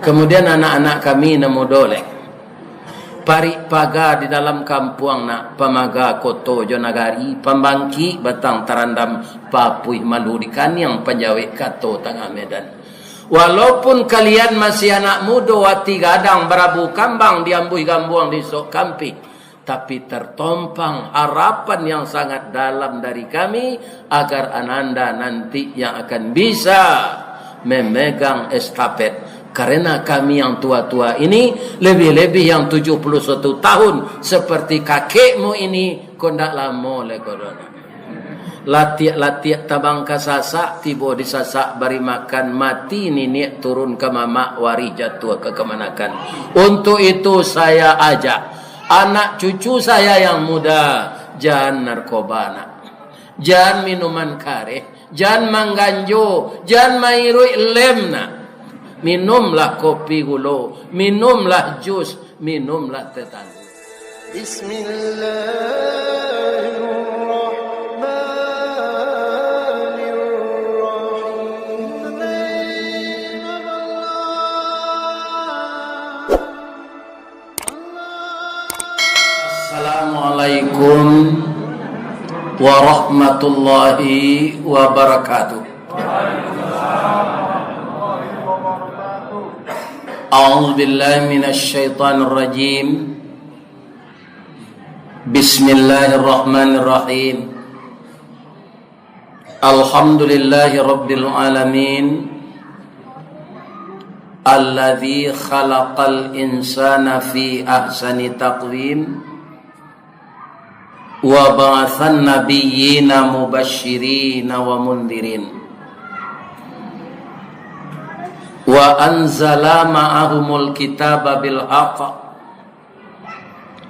Kemudian anak-anak kami nemu dolek. Parik paga di dalam kampung nak pamaga koto jonagari pembangki batang tarandam papuih malu di kaniang penjawik kato tengah Medan. Walaupun kalian masih anak muda wati gadang berabu kambang diambuh gambuang di sok kampi, tapi tertompang harapan yang sangat dalam dari kami agar ananda nanti yang akan bisa memegang estafet. Karena kami yang tua-tua ini, lebih-lebih yang 71 tahun seperti kakekmu ini, kondak lama le korona. Latiak tabang kasasak, tiba disasak bari makan, mati nini turun ke mamak, wari jatuh ke kemanakan. Untuk itu saya ajak anak cucu saya yang muda, jangan narkoba nak, jangan minuman kare, jangan mangganjo, jangan mairui lem nak. Minumlah kopi gula, minumlah jus, minumlah teh tangguh. Assalamualaikum warahmatullahi wabarakatuh. A'udzu billahi minasy syaithanir rajim. Bismillahirrahmanirrahim. Alhamdulillahi rabbil alamin. Alladzi khalaqal insana fi ahsani taqwim wa ba'atsan nabiyyina mubashshirina wa mundhirin. Wa anzala ma'ahumul kitaba bil haqq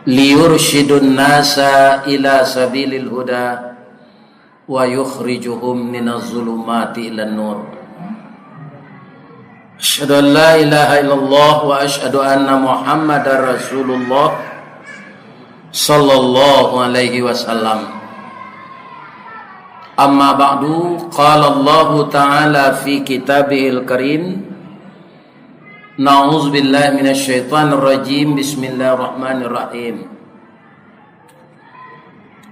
liyurshidun nasa ila sabilil huda wa yukhrijuhum minaz zulumati ilan nur. Asyhadu an la ilaha illallah wa asyhadu anna Muhammadar Rasulullah sallallahu alaihi wasallam. Amma ba'du, qala Allah ta'ala fi kitabihil karim. Na'udzu billahi minasy syaithanir rajim. Bismillahirrahmanirrahim.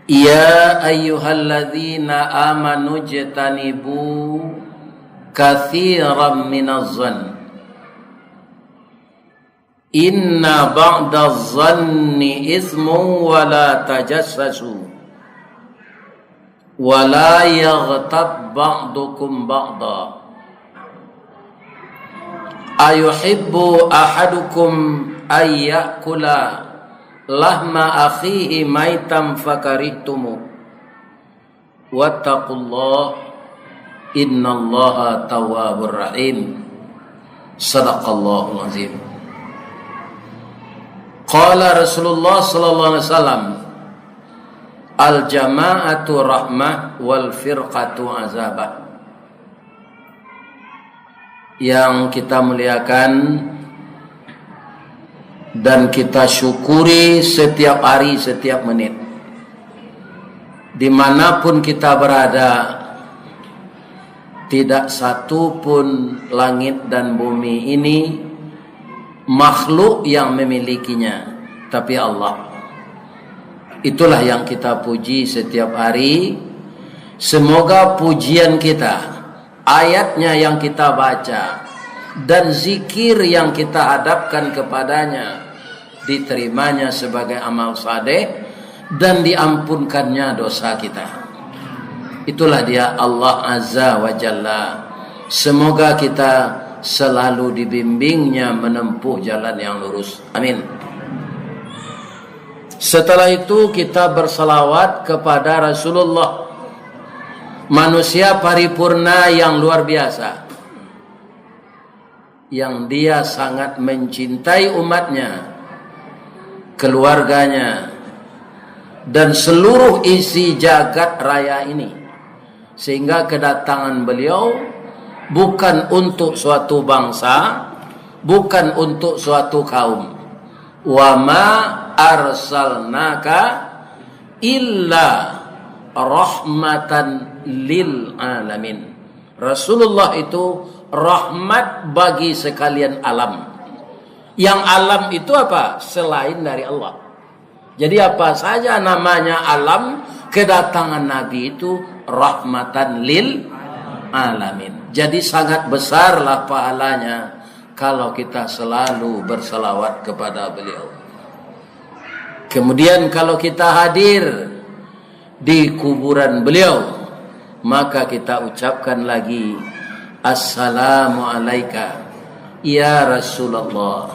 Ya ayyuhalladzina amanu jtanibu katsiran minaz zann. Inna ba'daz zanni itsmun wa la tajassasu. Wa la yaghtab ba'dukum ba'da. Ayuhibbu ahadukum ayyakula lahma akhihi maitam fakarihtumu. Wattaqullah innallaha tawwabur rahim. Sadaqallahul azim. Qala Rasulullah sallallahu alaihi wasallam, al jama'atu rahmah wal firqatu azabah. Yang kita muliakan dan kita syukuri setiap hari, setiap menit, dimanapun kita berada, tidak satu pun langit dan bumi ini makhluk yang memilikinya, tapi Allah. Itulah yang kita puji setiap hari. Semoga pujian kita, ayatnya yang kita baca, dan zikir yang kita hadapkan kepadanya diterimanya sebagai amal saleh dan diampunkannya dosa kita. Itulah dia Allah Azza wa Jalla. Semoga kita selalu dibimbingnya menempuh jalan yang lurus. Amin. Setelah itu kita bersalawat kepada Rasulullah, manusia paripurna yang luar biasa, yang dia sangat mencintai umatnya, keluarganya, dan seluruh isi jagat raya ini, sehingga kedatangan beliau bukan untuk suatu bangsa, bukan untuk suatu kaum. Wa ma arsalnaka illa rahmatan lil alamin. Rasulullah itu rahmat bagi sekalian alam. Yang alam itu apa? Selain dari Allah. Jadi apa saja namanya alam, kedatangan Nabi itu rahmatan lil alamin. Jadi sangat besarlah pahalanya kalau kita selalu berselawat kepada beliau. Kemudian kalau kita hadir di kuburan beliau, maka kita ucapkan lagi assalamu alayka ya Rasulullah,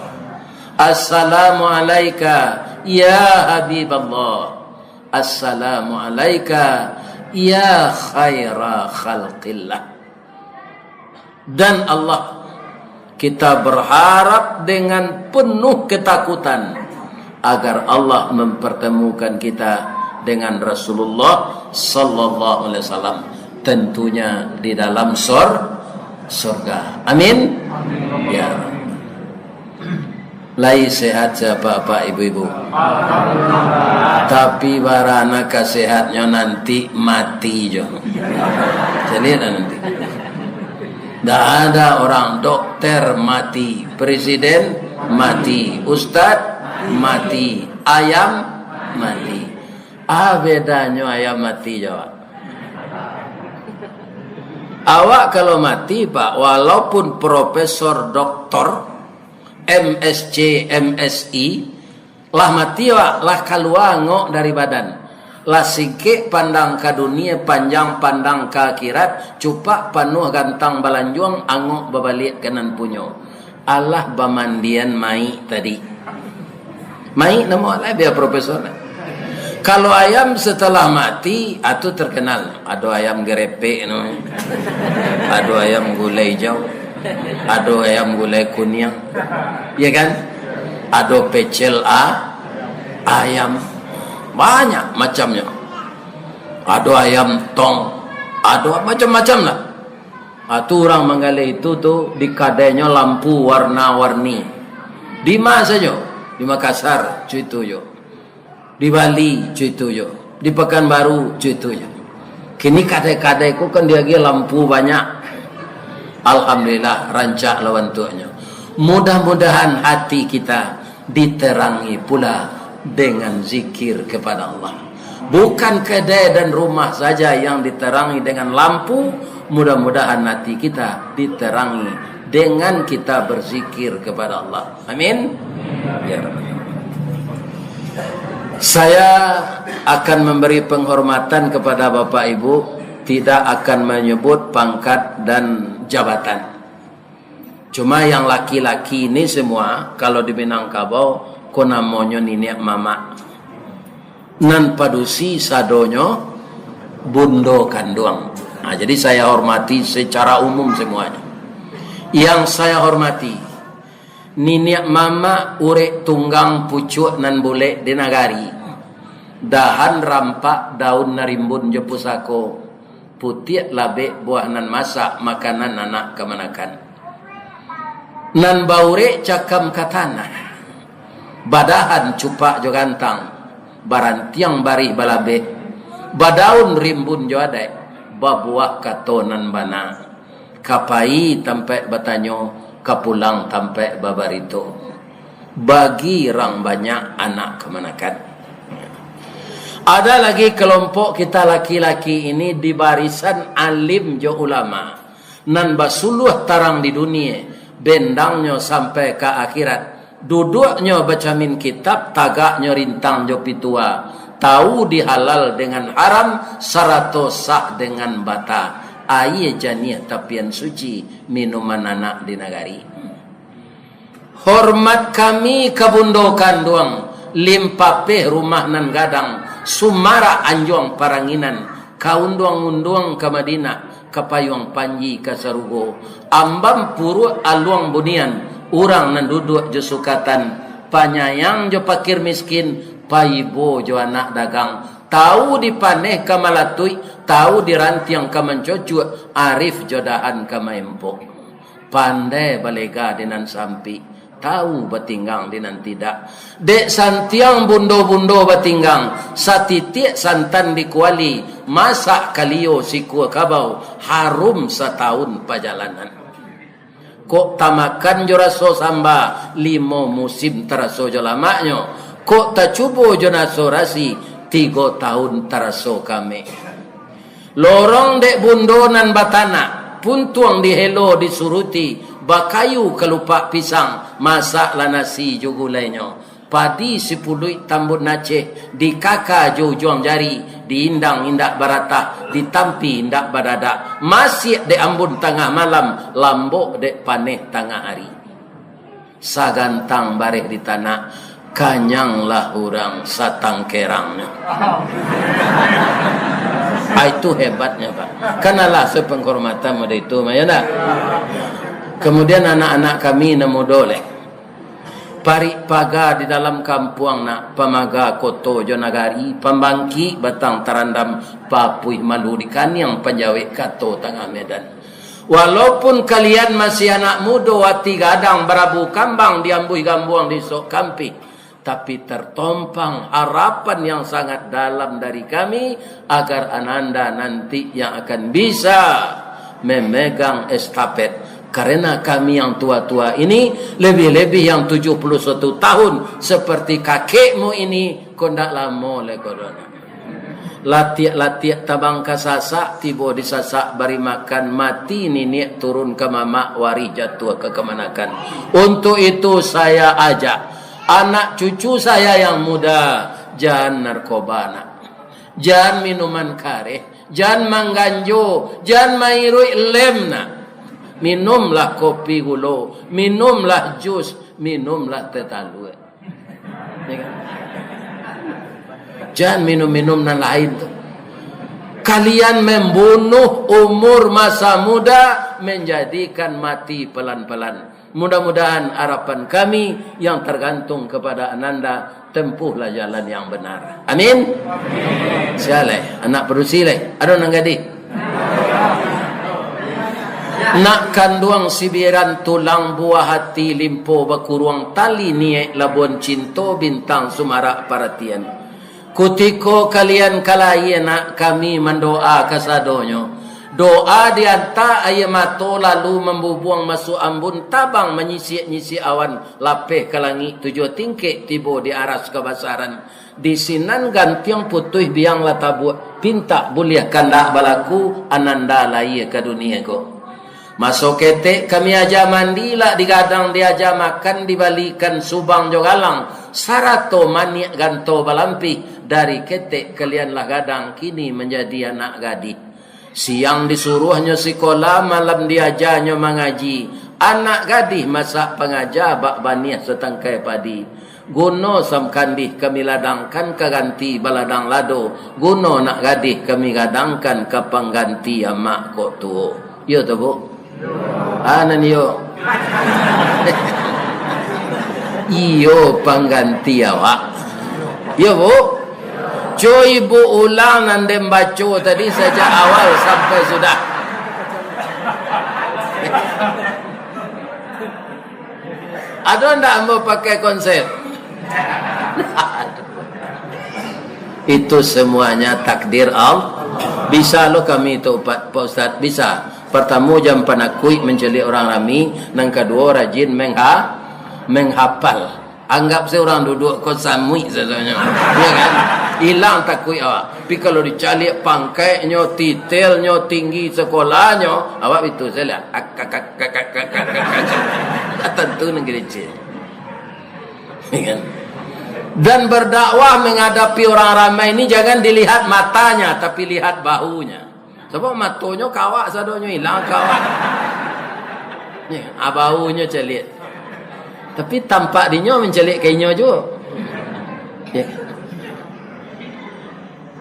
assalamu alayka ya Habiballah, assalamu alayka ya khaira khalqillah. Dan Allah, kita berharap dengan penuh ketakutan agar Allah mempertemukan kita dengan Rasulullah sallallahu alaihi wasallam, tentunya di dalam surga. Amin. Ya. Lai sehat bapak ibu-ibu. Tapi barana kesehatnya nanti mati jo. Jadi nanti. Tidak ada orang dokter mati, presiden mati, ustadz mati, ayam mati. Bedanya ayam mati jawab. Awak kalau mati pak, walaupun profesor doktor MSc MSI lah mati wak, lah keluar ngok dari badan, lah sikit pandang ke dunia, panjang pandang ke akhirat, cupak penuh gantang balanjuang, angok babalik kanan punyo. Allah bamandian mai tadi, mai nama Allah biar profesor. Kalau ayam setelah mati, itu terkenal. Ada ayam gerepe, no? Ada ayam gulai hijau, ada ayam gulai kuning, ya kan? Ada pecel ayam, banyak macamnya. Ada ayam tong, ada macam-macam lah. Itu orang menggali itu tuh di kadenya lampu warna-warni. Di mana saja? Di Makassar, cuitu yo. Di Bali cuitu yo, di Pekanbaru cuitu yo. Kini kadai-kadai ku kan dia lampu banyak. Alhamdulillah rancak lawan tuanya. Mudah-mudahan hati kita diterangi pula dengan zikir kepada Allah. Bukan kedai dan rumah saja yang diterangi dengan lampu. Mudah-mudahan hati kita diterangi dengan kita berzikir kepada Allah. Amin. Ya Rabbi. Saya akan memberi penghormatan kepada Bapak Ibu, tidak akan menyebut pangkat dan jabatan. Cuma yang laki-laki ini semua, kalau di Minangkabau, ko namanya niniak mama. Nan padusi sadonyo bundo kanduang. Nah, jadi saya hormati secara umum semuanya. Yang saya hormati, niniak mama urek tunggang pucuk nan boleh di nagari. Dahan rampak daun narimbun je pusako. Putih labe buah nan masak makanan anak kemanakan. Nan baure cakam katana. Badahan cupak jo gantang. Barantiang bari balabe. Badaun rimbun jo adai. Babuah katonan bana. Kapai tampe batanyo. Kapulang tampe babarito. Bagi orang banyak anak kemanakan. Ada lagi kelompok kita laki-laki ini di barisan alim jo ulama. Nan basuluh tarang di dunia. Bendangnya sampai ke akhirat. Duduknya baca min kitab. Tagaknya rintang jo pitua. Tahu dihalal dengan haram. Sarato sah dengan bata. Aye janiah tapian suci. Minuman anak di nagari. Hormat kami kebundokan doang. Limpapeh rumah nan gadang. Sumara anjong paranginan. Kaunduang-unduang ke Madinah. Kapayuang panji ke Sarugo. Ambam puru aluang bunian. Urang nan duduk jo sukatan. Panyayang jo pakir miskin. Paibo jo anak dagang. Tahu dipaneh ke malatui. Tahu dirantiang ke mencucu. Arif jodahan ke maempok. Pandai balega dinan sampi. Tahu batinggang dinan tidak. Dek santiang bundo-bundo batinggang. Satitik santan dikuali. Masak kalio sikua kabau. Harum setahun perjalanan. Kok tamakan jo raso samba 5 musim teraso jo lamaknya. Kok tak cubo jo naso rasi 3 tahun teraso kami. Lorong dek bundonan batana puntuang di helo disuruti bakayu kelupak pisang masak la nasi jo gulainya. Padi 10 tambut naceh di kaka jo juang jari di indang indak barata di tampi indak badada masih de ambun tengah malam lambok de paneh tengah hari sagantang bareh di tanah kanyanglah orang satang kerangnya. Itu hebatnya Pak, kenalah sepenghormatan pada itu mayana. Kemudian anak-anak kami nemu dolek pari paga di dalam kampung nak pamaga koto jonagari pembangki batang tarandam papuih maludikan yang penjawik kato tengah Medan. Walaupun kalian masih anak muda wati gadang berabu kambang diambuh gambuang di sok kampi, tapi tertompang harapan yang sangat dalam dari kami agar ananda nanti yang akan bisa memegang estafet. Karena kami yang tua-tua ini, lebih-lebih yang 71 tahun seperti kakekmu ini, kondak lama le corona. Latiak tabang kasasak, tiba disasak bari makan mati niniak turun ke mamak wari jatuh ke kemanakan. Untuk itu saya ajak anak cucu saya yang muda, jangan narkoba nak, jangan minuman kareh, jangan mangganjo, jangan mairui lem nak. Minumlah kopi gulo, minumlah jus, minumlah teh talue. Jangan minum-minum yang lain tu. Kalian membunuh umur masa muda, menjadikan mati pelan-pelan. Mudah-mudahan harapan kami yang tergantung kepada ananda, tempuhlah jalan yang benar. Amin. Sialai, anak perusilai. Ada nang gadi? Nak kanduang sibiran tulang buah hati limpo bakuruang tali niek labuan cinto bintang sumarak perhatian. Kutiko kalian kalai nak kami mendoa kasadonyo. Doa dianta ayamato lalu membubuang masuk ambun tabang menyisi-nyisi awan lapeh ke langit 7 tingkik tibo di aras kebasaran. Di sinan gantiang putih biang latabu pinta buliah kandak balaku ananda lai ke dunia ko. Masuk ketek kami aja mandi lah digadang diaja makan dibalikan subang jogalang sarato maniak ganto balampi dari ketek kalian lah gadang kini menjadi anak gadis. Siang disuruhnya sekolah malam diajanya mengaji. Anak gadis masak pengajar bak baniah setangkai padi. Guno sam kandih kami ladangkan ke ganti baladang lado. Guno nak gadis kami gadangkan ke pengganti amak kok tuo. Yo tu bu. Anan yo. Iyo pengganti awak. Yo bu. Cuy ibu ulang nande baca tadi sejak awal sampai sudah. Ada ndak mau pakai konsep? Itu semuanya takdir Allah. Bisa lo kami itu Pak Ustaz bisa. Pertama jam panakui menceli orang rami, yang kedua rajin menghafal. Anggap seorang duduk kosamui sebenarnya. Ya kan? Hilang takui awak. Tapi kalau dicari pangkainya, titelnya, tinggi sekolahnya, awak itu saya lihat. Tentu negeri kecil. Ya kan? Dan berdakwah menghadapi orang ramai ini jangan dilihat matanya, tapi lihat bahunya. Sebab matanya kawak sadonyo hilang kawak. Ya, bahunya celik. Tapi tampak dinyo mencelik kainyo juga. Ya.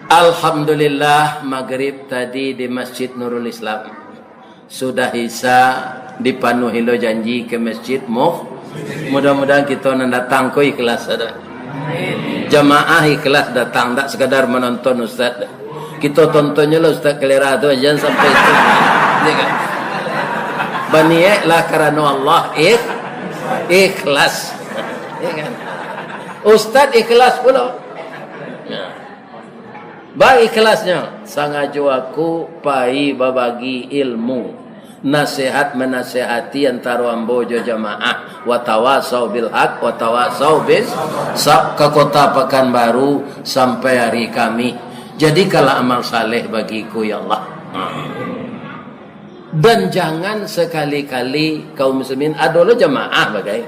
Alhamdulillah maghrib tadi di Masjid Nurul Islam sudah isa dipenuhi lo janji ke masjid mudah-mudahan kita datang ko ikhlas ada. Jamaah ikhlas datang tak sekadar menonton ustaz. Kita tontonnya lo ustaz kelera tu jangan sampai itu. Ya kan? Baniek lah karena Allah ikhlas. Ya kan? Ustaz ikhlas pula. Ya. Baik ikhlasnya sangajo aku pai babagi ilmu nasihat menasihati antara ambojo jamaah wa tawasau bil haq wa tawasau bis sab ke kota Pekanbaru sampai hari kami. Jadikanlah amal saleh bagiku ya Allah. Dan jangan sekali-kali kaum muslimin adalah jamaah bagai.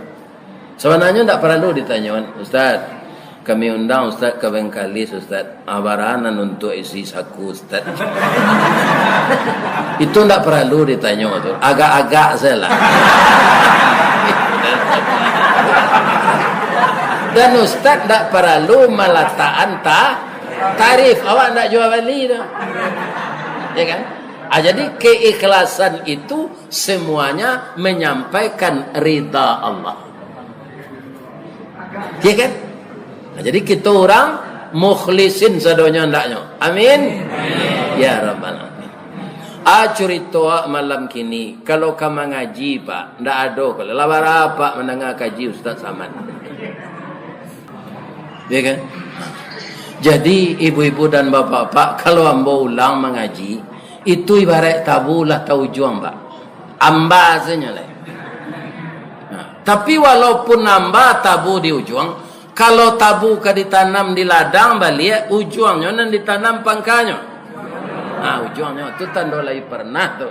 Sebenarnya tidak perlu ditanya, Ustaz. Kami undang Ustaz ke Bengkalis, Ustaz. Abaranan untuk isi saku, Ustaz. Itu tidak perlu ditanya, Ustaz. Agak-agak saja lah. Dan Ustaz tidak perlu meletakkan tarif. Awak tidak jual beli dah. Ya kan? Jadi keikhlasan itu semuanya menyampaikan ridha Allah. Ya kan? Jadi kita orang mukhlisin sadonya ndaknya. Amin. Ya rabbal alamin. Cerita malam kini kalau kamu ngaji Pak, ndak ada kalau labar apa mendengar kaji Ustaz Saman. Ya kan? Jadi ibu-ibu dan bapak-bapak kalau ambo ulang mengaji itu ibarat tabulah tahu juang Pak. Amba saja lah. Tapi walaupun nambah tabu di ujung, kalau tabu ka ditanam di ladang balik, ujungnya nan ditanam pangkanya. Ujungnya itu tanda lagi pernah tu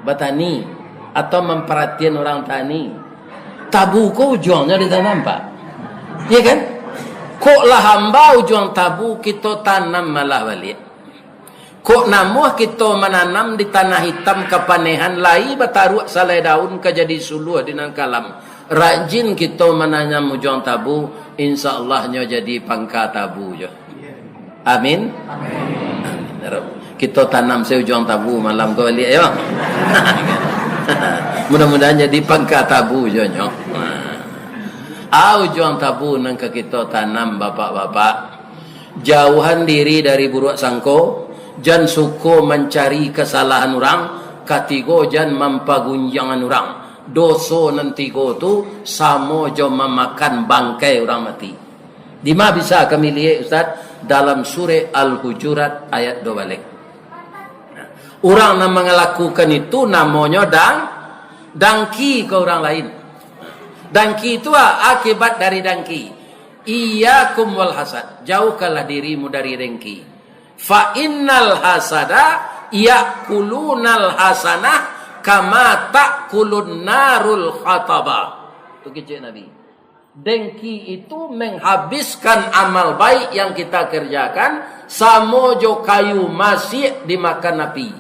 bertani atau memperhatikan orang tani. Tabu ko ujungnya ditanam Pak. Ya kan? Kok lah hamba ujung tabu kita tanam malah balik. Kok namuh kita menanam di tanah hitam kepanehan lai bataruak salai daun ke jadi suluh di nang kalam. Rajin kita menanam ujung tabu, insyaallah-nya jadi pangka tabu je. Amin. Amin. Kita tanam seujung tabu malam kau balik ya. Mudah-mudahan jadi pangka tabu je nyo. Ujung tabu nang kita tanam bapak-bapak. Jauhan diri dari buruk sangko, jan suko mencari kesalahan orang, katigo jan mampagunjangan orang. Doso nanti go tu samo jo memakan bangkai orang mati. Di mana bisa kami lihat Ustaz dalam surah Al-Hujurat ayat 2 balik. Orang yang melakukan itu namanya dangki ke orang lain. Dangki itu akibat dari dangki. Iyyakum wal hasad. Jauhkanlah dirimu dari dengki. Fa innal hasada yakulunal hasanah kama ta'kulun narul khataba. Itu kecil Nabi. Dengki itu menghabiskan amal baik yang kita kerjakan sama jo kayu masih dimakan api.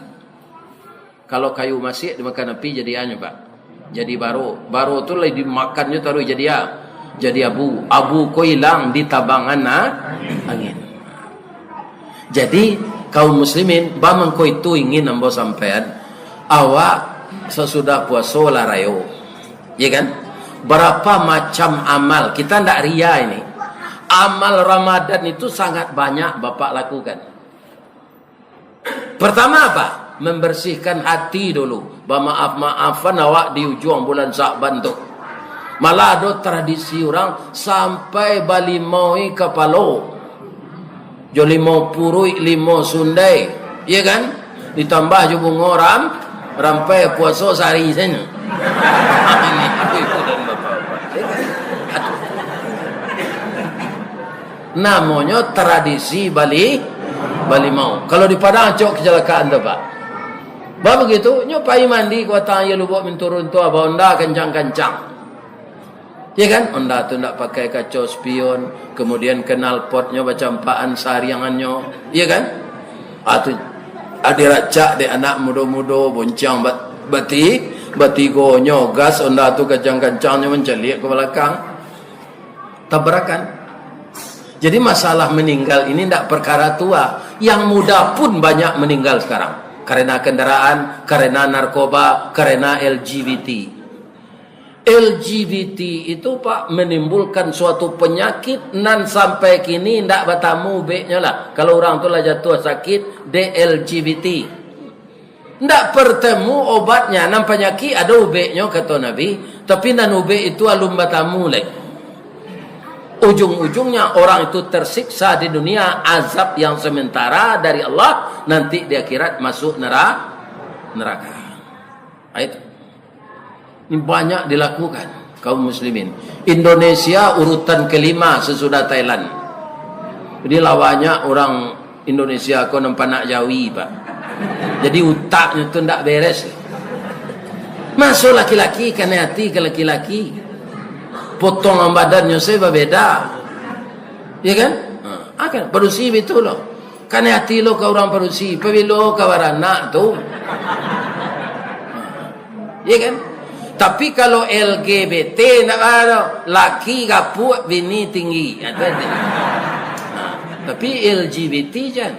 Kalau kayu masih dimakan api jadi anu Pak. Jadi baro tu lagi dimakannya taruh jadi abu ko hilang di tabangan angin. Jadi kaum muslimin bamang ko itu ingin nambo sampean awak sesudah puasa lah rayo, ya kan? Berapa macam amal kita ndak ria ini. Amal Ramadan itu sangat banyak bapak lakukan. Pertama apa? Membersihkan hati dulu. Maaf-maafan awak di ujung bulan Sa'ban tu. Malah ada tradisi orang sampai balimoi kepalo. Jo 50 sundai, ya kan? Ditambah jo bungoram rampai puasa sehari saja. Ini ibu dan bapak-bapak. Namanya tradisi Bali mau. Kalau di Padang cok kecelakaan tu Pak. Bah begitu, nyopai mandi kuatang ya lubuk menturun tu abah onda kencang-kencang. Ya kan? Onda tu nak pakai kacau spion, kemudian kenal potnya bacampaan sariangannya, ya kan? Atu adiracak de anak muda-muda boncang batigonyo gas onda tu kencang-kencangnya mencelik ke belakang. Tabrakan. Jadi masalah meninggal ini tidak perkara tua, yang muda pun banyak meninggal sekarang. Karena kendaraan, karena narkoba, karena LGBT. LGBT itu Pak menimbulkan suatu penyakit nan sampai kini ndak bertamu beknya lah. Kalau orang tu lah jatuh sakit LGBT. Ndak bertemu obatnya, nan penyakit ada ubeknya kata Nabi, tapi nan ubek itu alum bertamu lagi. Ujung-ujungnya orang itu tersiksa di dunia, azab yang sementara dari Allah, nanti di akhirat masuk neraka. Itu. Ini banyak dilakukan kaum muslimin. Indonesia urutan kelima sesudah Thailand. Jadi lawannya orang Indonesia kau nampak nak Jawi, Pak. Jadi utaknya tu tak beres. Masuk laki-laki kena hati ke laki-laki. Potongan badannya saya berbeda. Ya kan? Akan perusi betul loh. Kena hati lo ke orang perusi, pebilo ke warana tu. Ya kan? Tapi kalau LGBT nak ada laki gapuk, bini tinggi. Tapi LGBT jangan.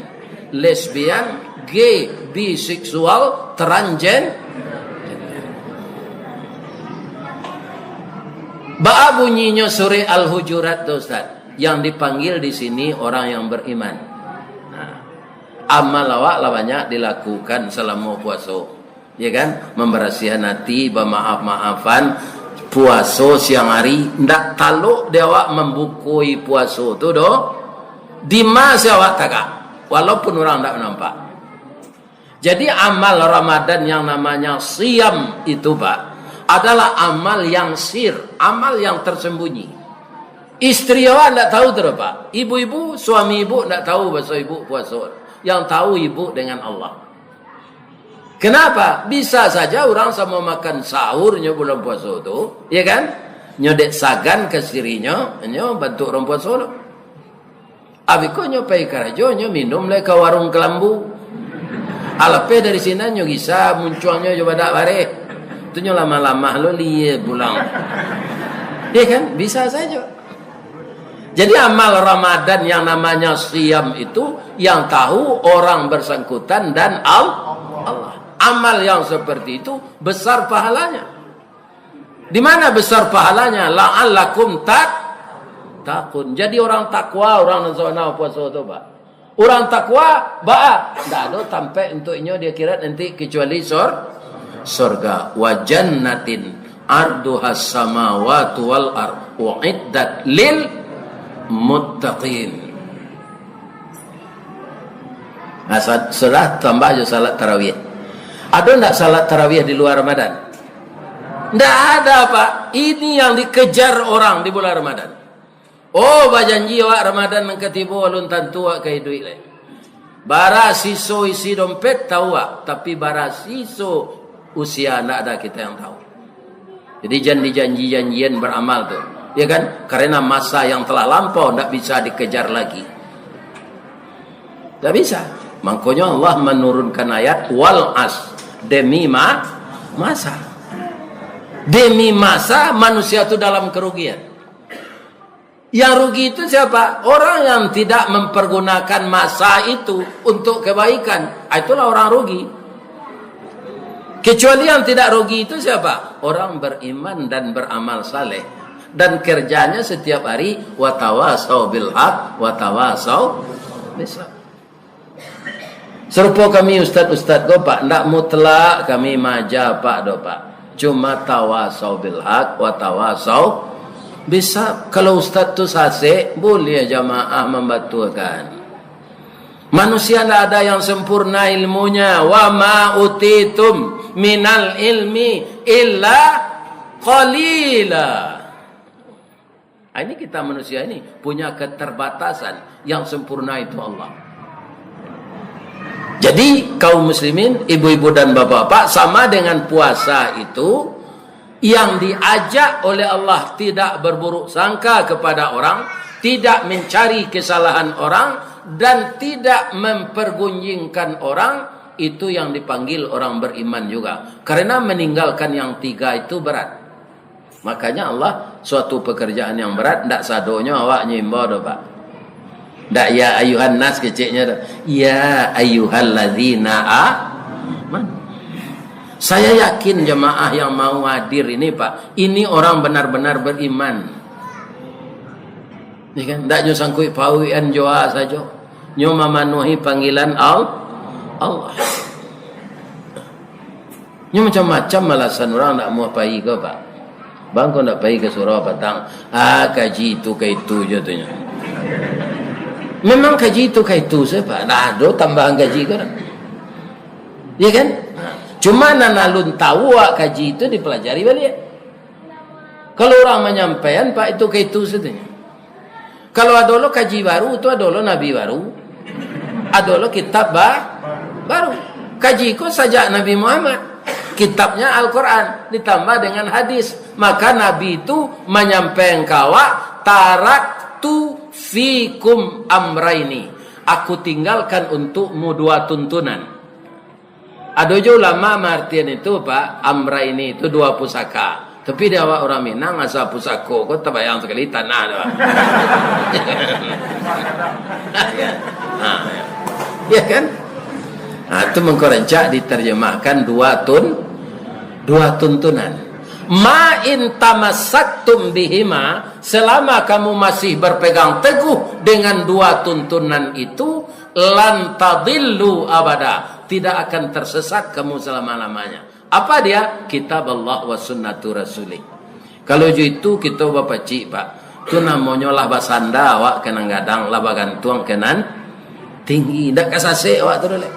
Lesbian, gay, biseksual, transgen. Ba'a bunyinya surah Al-Hujurat tu Ustaz. Yang dipanggil di sini orang yang beriman. Amal awak lah banyak dilakukan selama puasa. Ya kan? Memberasihan hati, bermaaf-maafan, puasa siang hari. Ndak taluk dia awak membukui puasa tu doh. Di masa awak tagak. Walaupun orang tak nampak. Jadi amal Ramadan yang namanya siam itu Pak, adalah amal yang sir, amal yang tersembunyi. Istri awak tak tahu tu Pak. Ibu-ibu, suami ibu tak tahu bahasa ibu puasa. Yang tahu ibu dengan Allah. Kenapa? Bisa saja orang sama makan sahurnya bulan puasa tu, ya kan? Nyodek sagan ke sirinya, nyo bantu orang puasa tu. Abi ko nyo pay karajo nyo minum le ke warung kelambu. Alape dari sini nyo gisa munculnya coba dak bare. Tu nyo lama-lama lo liye pulang. Ya kan? Bisa saja. Jadi amal Ramadan yang namanya siam itu yang tahu orang bersangkutan dan Allah. Amal yang seperti itu besar pahalanya. Di mana besar pahalanya? La'allakum takun. Jadi orang takwa, orang nasional puasa tu Pak. Orang takwa, tak ada sampai untuknya dia kira nanti kecuali surga. Wa jannatin arduhas samawati wal ard uiddat lil muttaqin. Nah, sudah tambah aja salat tarawih. Ada enggak salat tarawih di luar Ramadan? Enggak ada Pak. Ini yang dikejar orang di bulan Ramadan. Oh, bajanji awak Ramadan mengketibu alun tantu awak kai duit lain. Bara siso isi dompet tahu awak, tapi bara siso usia enggak ada kita yang tahu. Jadi janji-janjian beramal tu. Ya kan? Karena masa yang telah lampau enggak bisa dikejar lagi. Tak bisa. Makanya Allah menurunkan ayat wal as demi masa. Demi masa manusia itu dalam kerugian. Yang rugi itu siapa? Orang yang tidak mempergunakan masa itu untuk kebaikan. Itulah orang rugi. Kecuali yang tidak rugi itu siapa? Orang beriman dan beramal saleh. Dan kerjanya setiap hari watawasau bil haq watawasau bisabr. Serupa kami ustaz-ustaz go Pak, ndak mutlak kami maja Pak do Pak. Cuma tawasau bil haq watawasau bisa. Kalau ustaz tu sase boleh jamaah membantukan. Manusia tidak ada yang sempurna ilmunya. Wa ma utitum minal ilmi illa qalila. Ini kita manusia ini punya keterbatasan. Yang sempurna itu Allah. Jadi kaum muslimin, ibu-ibu dan bapak-bapak, sama dengan puasa itu yang diajak oleh Allah tidak berburuk sangka kepada orang, tidak mencari kesalahan orang, dan tidak mempergunjingkan orang. Itu yang dipanggil orang beriman juga. Karena meninggalkan yang tiga itu berat. Makanya Allah suatu pekerjaan yang berat, ndak sadonya awak nyimbau do Pak. Ndak ya ayuhan nas keciknya do. Ya ayyuhalladzina aman. Saya yakin jemaah yang mau hadir ini Pak, ini orang benar-benar beriman. Ya kan? Ndak nyo sangkui pawian joa saja. Nyo memenuhi panggilan Allah. Nyo macam-macam alasan orang ndak mau pergi ke Pak. Bang kau nak pergi ke surau petang, kaji itu ke itu je tu. Memang kaji itu ke itu siapa? Nah, ada tambahan gaji kan? Ya kan? Cuma nanalun tahu kaji itu dipelajari balik. Kalau orang menyampaikan Pak itu ke itu saja. Kalau ada lo kaji baru itu ada lo nabi baru. Ada lo kitab baru. Kaji ko saja Nabi Muhammad. Kitabnya Al-Quran ditambah dengan hadis. Maka Nabi itu menyampaikan kawa taraktu fikum amraini. Aku tinggalkan untukmu dua tuntunan. Ada juga ulama martian itu Pak, amraini itu dua pusaka. Tapi dia orang Minang asal pusaka kok terbayang sekali tanah tu. Ya kan? Itu mengkorencak diterjemahkan dua tuntunan. Ma in tamassaktum bihima, selama kamu masih berpegang teguh dengan dua tuntunan itu, lan tadillu abada, tidak akan tersesat kamu selama-lamanya. Apa dia? Kitab Allah wa sunnatu rasulih. Kalau itu kita bapak cik Pak, itu namanya lah basanda awak kenang gadang, lah bagantuang kenan tinggi, ndak kasase awak tu dulu.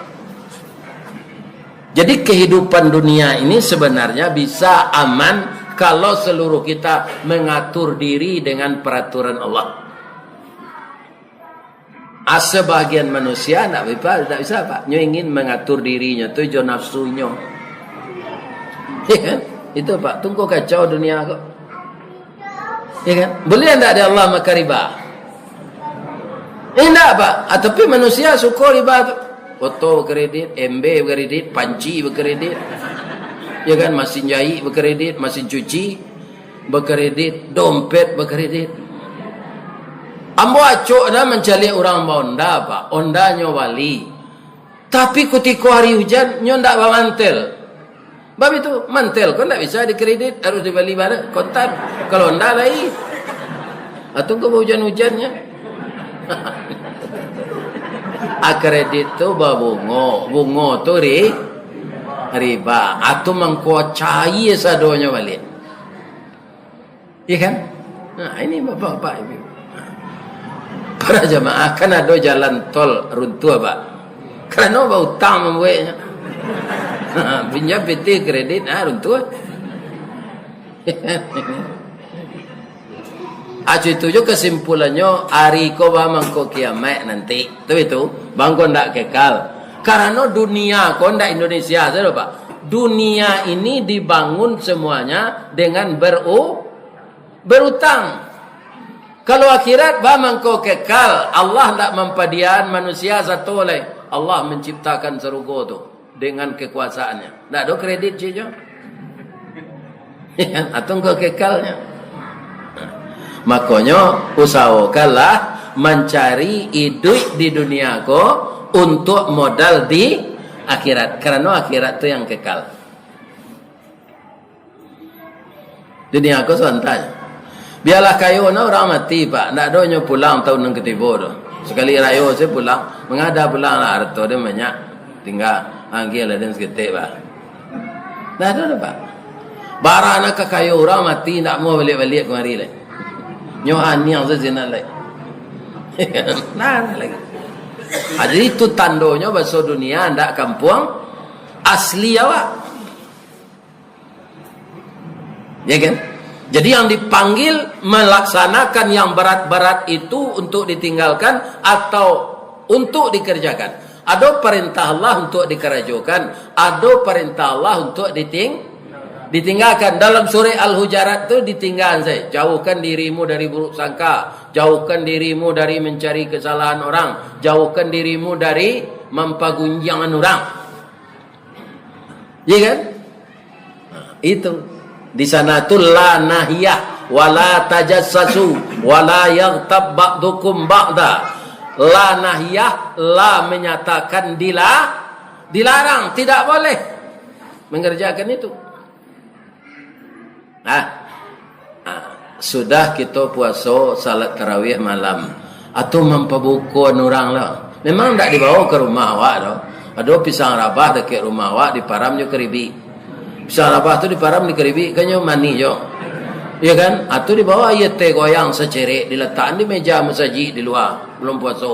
Jadi kehidupan dunia ini sebenarnya bisa aman kalau seluruh kita mengatur diri dengan peraturan Allah. Sebagian manusia tak bisa Pak. Nyo ingin mengatur dirinya tu jo nafsunya. Ya kan? Itu Pak, tunggu kacau dunia kok. Ya kan? Boleh tak ada Allah maka riba? Tidak Pak. Tapi manusia suka riba tu. Foto berkredit, MB berkredit, panci berkredit. Ya kan, mesin jahit berkredit, mesin cuci berkredit, dompet berkredit. Ambo acok dah mencari orang Honda Pak. Hondanya wali. Tapi ketika hari hujan nyo ndak bawa mantel. Bab itu mantel kau ndak bisa dikredit, harus dibeli mana? Kontan. Kalau Honda lagi. Atau kau hujan-hujannya. Kredit tu bungo tu riba atau mengkocai sadonya balik. Iya kan? Nah, ini bapak-bapak ibu. Para jamaah kan ada jalan tol runtuh Pak. Karena bau utang membuatnya. Pinjam PT kredit runtuh. Itu juga kesimpulannya hari ko mangko kiamat nanti. Itu bangko ndak kekal. Karena dunia ko ndak Indonesia saja Pak. Dunia ini dibangun semuanya dengan berutang. Kalau akhirat mangko kekal. Allah ndak mempadian manusia satu oleh. Allah menciptakan surga tu dengan kekuasaannya. Ndak ada kredit je. Atau kau kekalnya. Makanya usahakanlah mencari hidup di dunia ko untuk modal di akhirat. Karena akhirat itu yang kekal. Dunia ko santai. Biarlah kayu orang mati Pak. Tak ada nyo pulang tahun yang ketiga tu. Sekali raya saya pulang. Mengada pulang lah harta dia banyak. Tinggal anggil dan seketik Pak. Tak ada Pak. Barang nak kayu orang mati tak mau balik-balik kemari lagi. Nyohan yang sezina lagi. Nah lagi. Jadi itu tandonya bahasa dunia ndak kampung asli awak. Ya kan? Jadi yang dipanggil melaksanakan yang berat-berat itu untuk ditinggalkan atau untuk dikerjakan. Ada perintah Allah untuk dikerjakan, ada perintah Allah untuk ditinggalkan. Dalam surah Al-Hujarat itu ditinggalkan saya. Jauhkan dirimu dari buruk sangka. Jauhkan dirimu dari mencari kesalahan orang. Jauhkan dirimu dari mempagunjangan orang. Ya kan? Itu. Di sana tu la nahiyah. Wala tajassasu. Wala yaghtab ba'dukum ba'da. La nahiyah. La menyatakan dilarang. Tidak boleh mengerjakan itu. Sudah kita puasa salat tarawih malam atau memperbukuan orang lah. Memang tak dibawa ke rumah awak tau. Ada pisang rabah dekat rumah awak diparam je keribi. Pisang rabah tu diparam di keribi kanyo mani jo. Ya kan? Atau dibawa ayat teh goyang secerek diletakkan di meja masjid di luar belum puasa.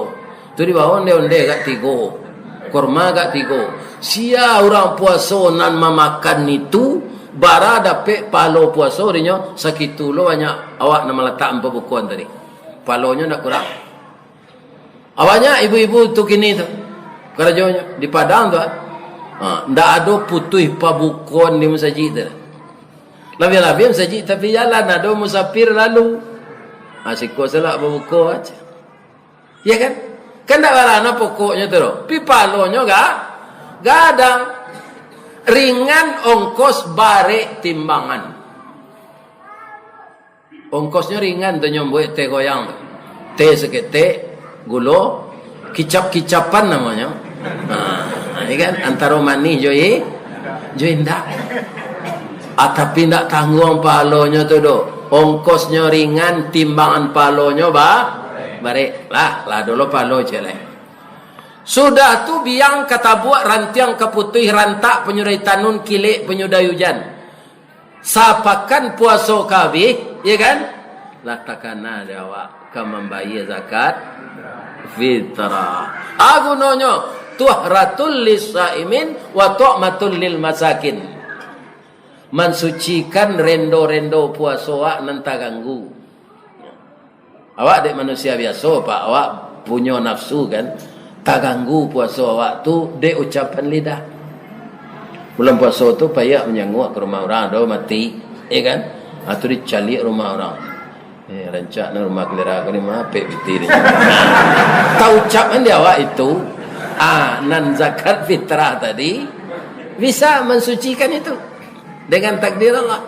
Tu dibawa onde-onde kat tigo. Kurma kat tigo. Sia orang puasa nan memakan itu bara dapat palo puasa dia sakit lo banyak awak nama letak empat bukuan tadi. Palonya nak kurang. Awaknya ibu-ibu tu kini tu. Kerajanya di Padang tu. Ndak ada putih pabukon di masjid tu. Lebih-lebih masjid tapi jalan ada musafir lalu. Asyik salah babuko aja. Ya kan? Kan ndak barana pokoknya tu. Pi palonya gak ada. Ringan ongkos bare timbangan. Ongkosnya ringan tu nyomboy teh goyang. Teh sekete, gulo, kicap-kicapan namanya. Ini kan antara manis joy ndak. Tapi ndak tanggung palonya tu do. Ongkosnya ringan, timbangan palonya bare. Lah dulu palo jelek. Sudah tu biang kata buat rantiang keputih rantak penyurai tanun kilik penyudai hujan. Sapakan puasa kabih, ya kan? Latakana awak ka membayar zakat fitrah. Agunonyo tuhratul lisaimin wa tu'matul lil masakin. Mensucikan rendo-rendo puasa awak nan tak ganggu. Awak dek manusia biasa pak, awak punya nafsu kan? Tak ganggu puasa awak tu dek ucapan lidah. Bulan puasa tu payah menyanggup ke rumah orang, dah mati, kan? Atau dicalik rumah orang. Rancak na rumah kelera aku ni mapek betul ni. Tak ucapan dia awak itu, nan zakat fitrah tadi bisa mensucikan itu dengan takdir Allah.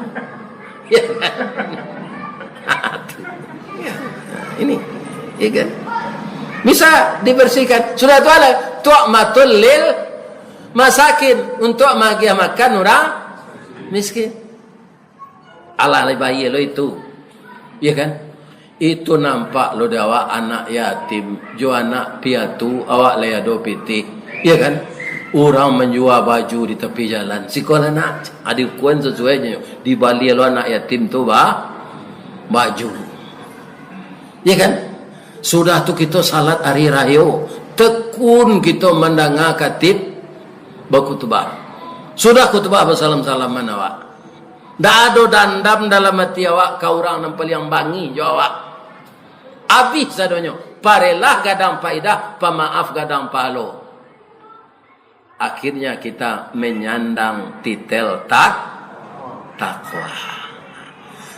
Ya. Ini, ya kan? Bisa dibersihkan. Sudah tu ada tu'matul lil masakin, untuk bagi makan orang miskin. Allah bayi lo itu, ya kan? Itu nampak lo dawa anak yatim, jo anak piatu, awak leado piti, ya kan? Orang menjual baju di tepi jalan. Sekolah nak adik kuan sesuainya di Bali lo anak yatim tu baju, ya kan? Sudah tu kita salat hari raya, tekun kita mendengar khatib berkhutbah. Sudah khutbah bersalam-salaman awak. Dak ada dandam dalam hati awak kau orang nampak yang bangi jo awak. Habis sadonyo. Parelah gadang faidah, pemaaf gadang palo. Akhirnya kita menyandang titel takwa.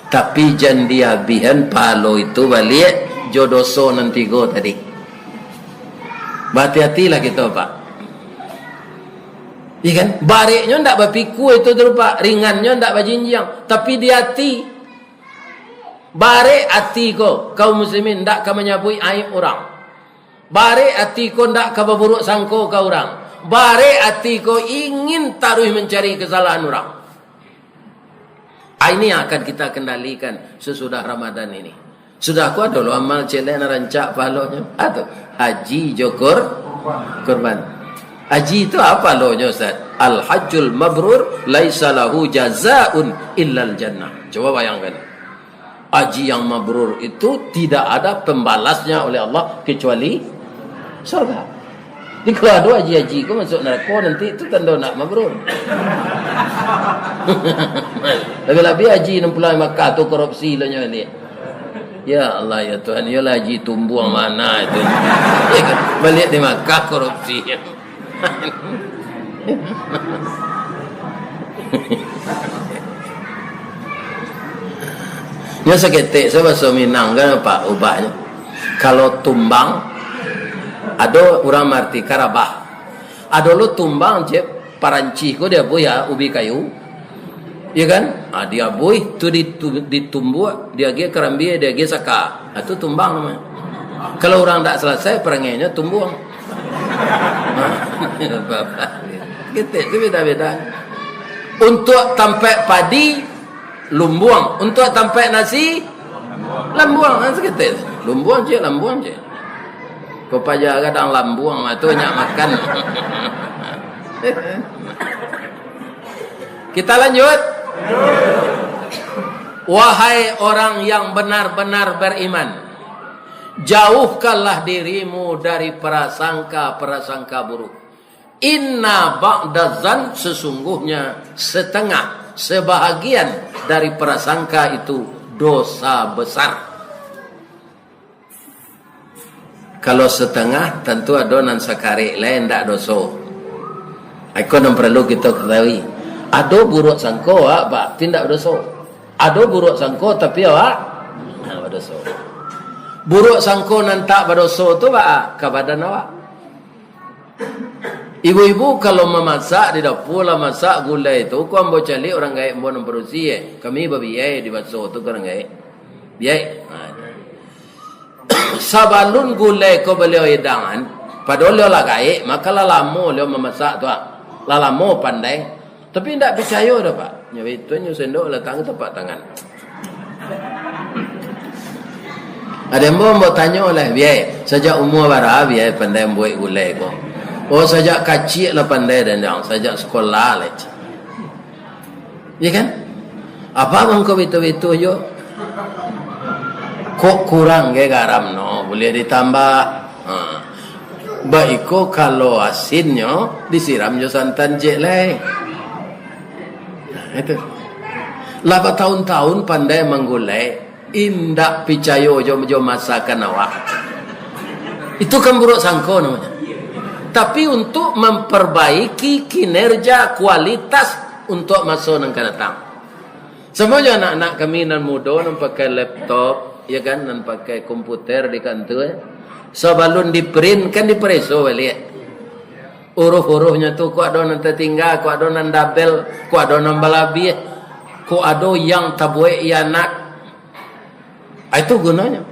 Tapi jandia bihan palo itu balik jodoso nanti go tadi. Hati-hatilah kita pak. Iya kan? Bareknya ndak berpiku itu tu pak. Ringannya ndak berjinjang. Tapi di hati. Barek hati ko kaum muslimin ndak ka menyabui aib orang. Barek hati ko ndak ka berburuk sangko ka orang. Barek hati ko ingin taruh mencari kesalahan orang. Ini yang akan kita kendalikan sesudah Ramadan ini. Sudah aku ada lo amal celek na rancak palonya atau haji jokur kurban. Haji itu apa lohnya Ustaz? Al hajjul mabrur laisa lahu jazaun illal jannah. Coba bayangkan. Haji yang mabrur itu tidak ada pembalasnya oleh Allah kecuali surga. Jadi kalau ada haji-haji kau masuk neraka nanti itu tanda nak mabrur. Lebih-lebih haji 60 Makkah tu korupsi lohnya ni. Ya Allah ya Tuhan, ya haji tumbuh mana itu? Ya kan? Balik di Makkah korupsi. Dia seketik saya bahasa Minang kan Pak ubahnya. Kalau tumbang ada orang marti karabah. Ada lo tumbang je paranci ko dia boya ubi kayu. Ya kan? Dia boy tu ditumbuh, dia ge kerambi, dia ge saka. Itu tumbang namanya. Kalau orang tak selesai perangainya tumbuh. Gitu, itu beda-beda. Untuk tampek padi lumbuang, untuk tampek nasi lambuang, kan segitu. Lambuang je. Kau paja kadang lambuang itu nyak makan. Kita lanjut. Wahai orang yang benar-benar beriman, jauhkanlah dirimu dari prasangka-prasangka buruk. Inna ba'da zan, sesungguhnya setengah, sebahagian dari prasangka itu dosa besar. Kalau setengah tentu adonan sakari lain tak dosa. Aku yang perlu kita ketahui. Ada buruk sangko pak tindak dosa. Ada buruk sangko tapi awak berdosa. Buruk sangko nan tak berdosa tu pak kebadan awak. Ibu-ibu kalau memasak di dapur lah masak gulai itu, kau ambil cari orang gaya ambil memproduksi kami babiai di basuh tu orang gaya, biai. Sabalun gulai kau beliau hidangan, padahal dia lah gaya, maka lah lama dia memasak tu, lah lama pandai, tapi tidak percaya dah pak. Nyawa itu nyawa sendok letak tempat tangan. Ada yang mau tanya oleh biai, sejak umur berapa biai pandai buat gulai kau? Oh sejak kecil lah pandai dan yang sejak sekolah lah. Ya kan? Apa bang kau betul-betul yo? Kok kurang ke garam no? Boleh ditambah. Baik kok kalau asinnya disiram jo santan je lah. Itu. Lapa tahun-tahun pandai menggulai, indak percaya jo masakan awak. Itu kan buruk sangko namanya. Tapi untuk memperbaiki kinerja kualitas untuk masa yang akan datang. Semuanya anak-anak kami nan muda nan pakai laptop, ya kan, nan pakai komputer di kantor. Sebelum di print kan dipreso balik. Huruf-hurufnya tu ku ada nan tertinggal, ku ada nan double, ku ada nan balabi, ku ada yang tabuai ianak. Itu gunanya.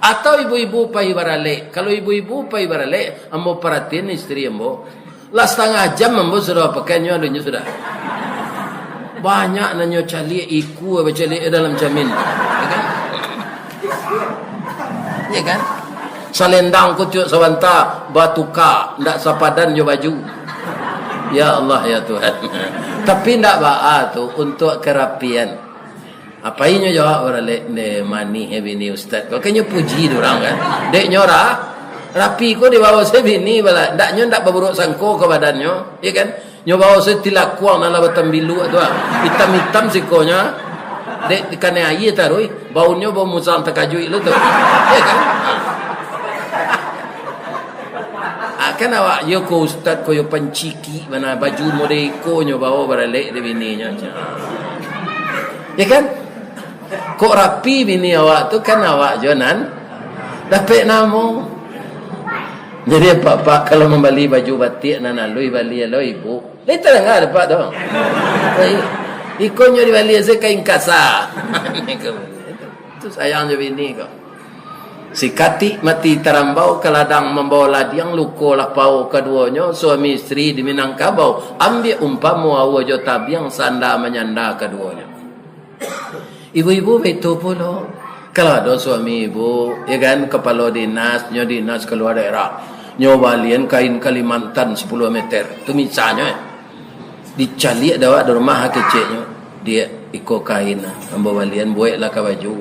Atau ibu-ibu pai barale. Kalau ibu-ibu pai barale, ambo perhatiin istri ambo. Lah setengah jam ambo sudah pakainya adunya sudah. Banyak nanyo cali iku apa cali dalam jamin. Ya kan? Ya kan? Salendang kucuk sawanta batuka ndak sapadan jo baju. Ya Allah ya Tuhan. Tapi ndak baa tu untuk kerapian. Apa ini jawab orang le mani bini ustaz. Kalau kanya puji orang kan. Dek nyora rapi ko di bawah saya bini bala. Ndak nyo ndak berburuk sangko ke badannya, ya kan? Nyo bawah saya tilak kuang nala batam bilu tu. Hitam-hitam sikonya. Dek dikane ayi tarui, baunya bau musang takajui lu tu. Ya kan? Kan awak yo ko ustaz ko yo panciki mana baju modeko nyo bawa barale de bininya. Ya kan? Kok rapi bini awak tu kan awak jonan dapat nama. Jadi pak kalau membeli baju batik nana lui bali lo ibu. Itu enggak ada pak dong. Ikonyo di bali saya kain kasa. Itu sayang je bini kau. Si kati mati terambau ke ladang membawa ladiang lukolah pau keduanya suami istri di Minangkabau ambil umpamu awo jo tabiang sanda menyanda keduanya. Ibu-ibu betul pula. Kalau ada suami ibu, ya kan, kepala dinas, nyo dinas keluar daerah, nyo balian kain Kalimantan 10 meter. Itu misalnya, dicali ada rumah kecilnya, dia ikut kain, ambil balian buatlah ke baju,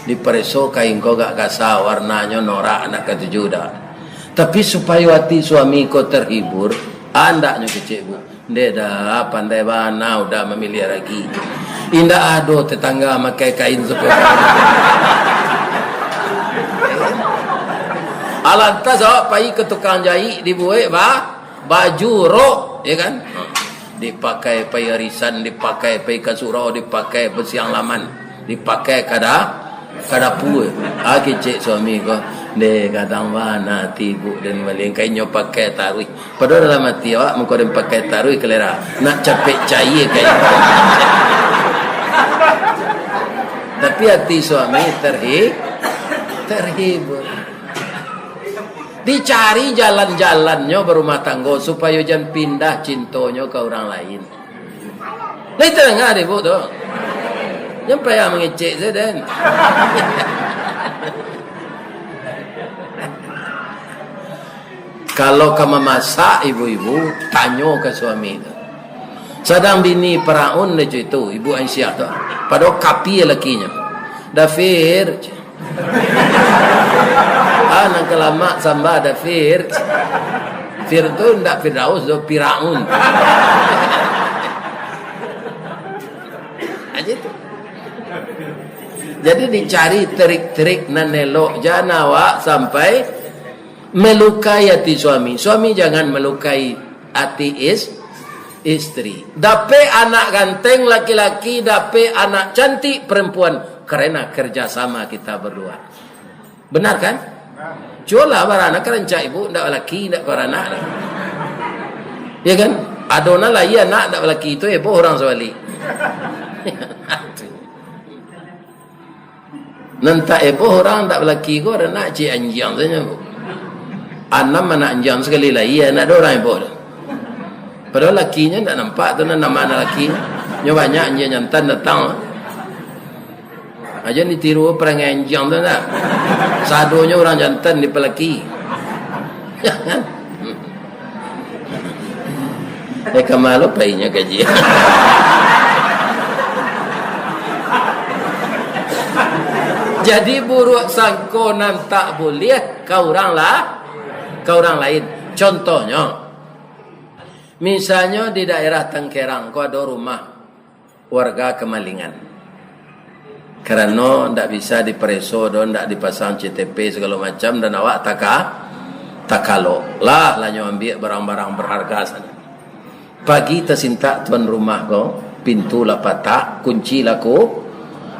dipreso kain kau gak kasar, warnanya norak anak ketujuh dah. Tapi supaya hati suami kau terhibur, andaknya kecil bu. Dia dah pandai bana udah memilih lagi. Indah ada tetangga pakai kain seperti alantas awak pergi ke tukang jahit dibuat baju rok, ya kan? Dipakai pai arisan, dipakai pai kasurau, dipakai besiang laman, dipakai kada pue. Cek suami ko de kadang mana tibu dan maleng kainyo pakai tarui. Padahal dalam hati awak mengkodem pakai tarui kelera nak capek cair kain. Tapi hati suami terhibur. Dicari jalan-jalannya berumah tangga supaya jangan pindah cintonya ke orang lain. Nah itu enggak ada bu tu. Jangan payah mengecek saya dan. Kalau kamu masak ibu-ibu tanya ke suami itu. Sedang bini peraun lecu itu ibu Aisyah tu. Padahal kapi lakinya. Dafir. Nak kelama sambah dafir. Fir tu ndak Firdaus, tu Firaun. Aja tu. Jadi dicari trik-trik nan elok jangan awak sampai melukai hati suami. Suami jangan melukai hati istri. Dapat anak ganteng laki-laki, dapat anak cantik perempuan, karena kerjasama kita berdua. Benar kan? Jualah barana kerenca ibu ndak laki ndak barana. Ya kan? Adona lah iya nak ndak laki itu ibu orang sewali. Nanti ibu orang ndak laki ko ada nak ci anjang saja bu. Anam mana anjang sekali lah iya nak ada orang ibu. Padahal lakinya ndak nampak tu nama anak laki. Nyo banyak anjang jantan datang. Aja ni tiru perangai anjang tu tak? Sadonya orang jantan di pelaki. Ya kan? Kemalo painya gaji. Jadi buruk sangko nan tak boleh kau orang lain. Contohnya, misalnya di daerah Tengkerang kau ada rumah warga kemalingan. Kerana ndak bisa dipereso dan ndak dipasang CTP segala macam dan awak takalo lah nyo ambil barang-barang berharga sana. Pagi tersintak tuan rumah kau, pintu lah patah, kunci laku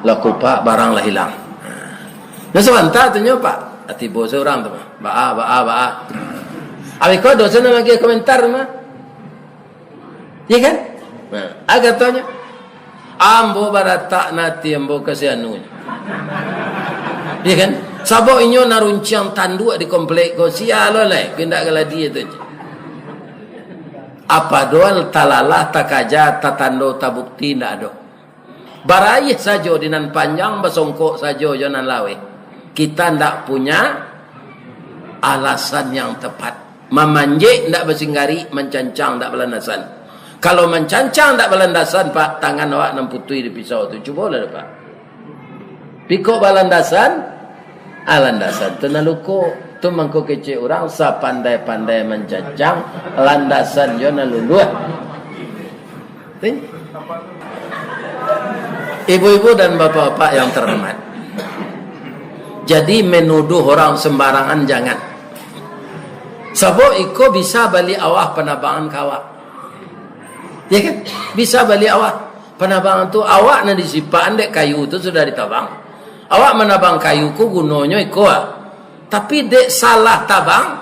pak, barang lah hilang. Nah sebentar tu nyo pak, hati bos orang tu ba. Abi kau dosa nak lagi komentar mah, ya kan? Nah, agak tanya. Ambo baratak nati ambo kasihanunya. Ya kan? Sabo inyo narunciang tanduk di komplek ko sialo le kindak galadi itu. Apa doal talalah takaja tatando tabukti ndak ada. Barai saja dinan panjang basongkok saja jonan lawe. Kita ndak punya alasan yang tepat. Memanjek ndak bersinggari, mencancang ndak belandasan. Kalau mencancang tak balandasan pak, tangan awak nemputui di pisau tu. Cuba lah pak. Pikok balandasan, alandasan. Tenaluko tu mangko kece orang sa pandai-pandai mencancang, landasan yo naluluh. Ibu-ibu dan bapak-bapak yang terhormat. Jadi menuduh orang sembarangan jangan. Sabo iko bisa balik awak penabangan kawak. Ya kan? Bisa balik awak. Penabangan tu awak na disipan dek kayu tu sudah ditabang. Awak menabang kayu ku gunanya iko. Tapi dek salah tabang,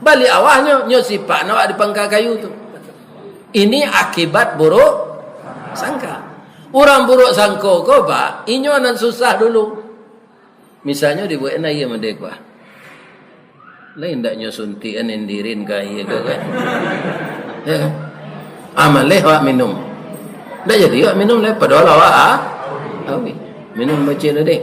balik awaknya nyo sipan awak dipangka kayu tu. Ini akibat buruk sangka. Orang buruk sangko ko pak, inyo nan susah dulu. Misalnya dibuat na iya mendekwa. Lain ndak nyo suntian indirin ka iya ko kan. Ya kan? Amaleh awak minum. Dah jadi awak minum le padahal awak awi. Minum baca tadi.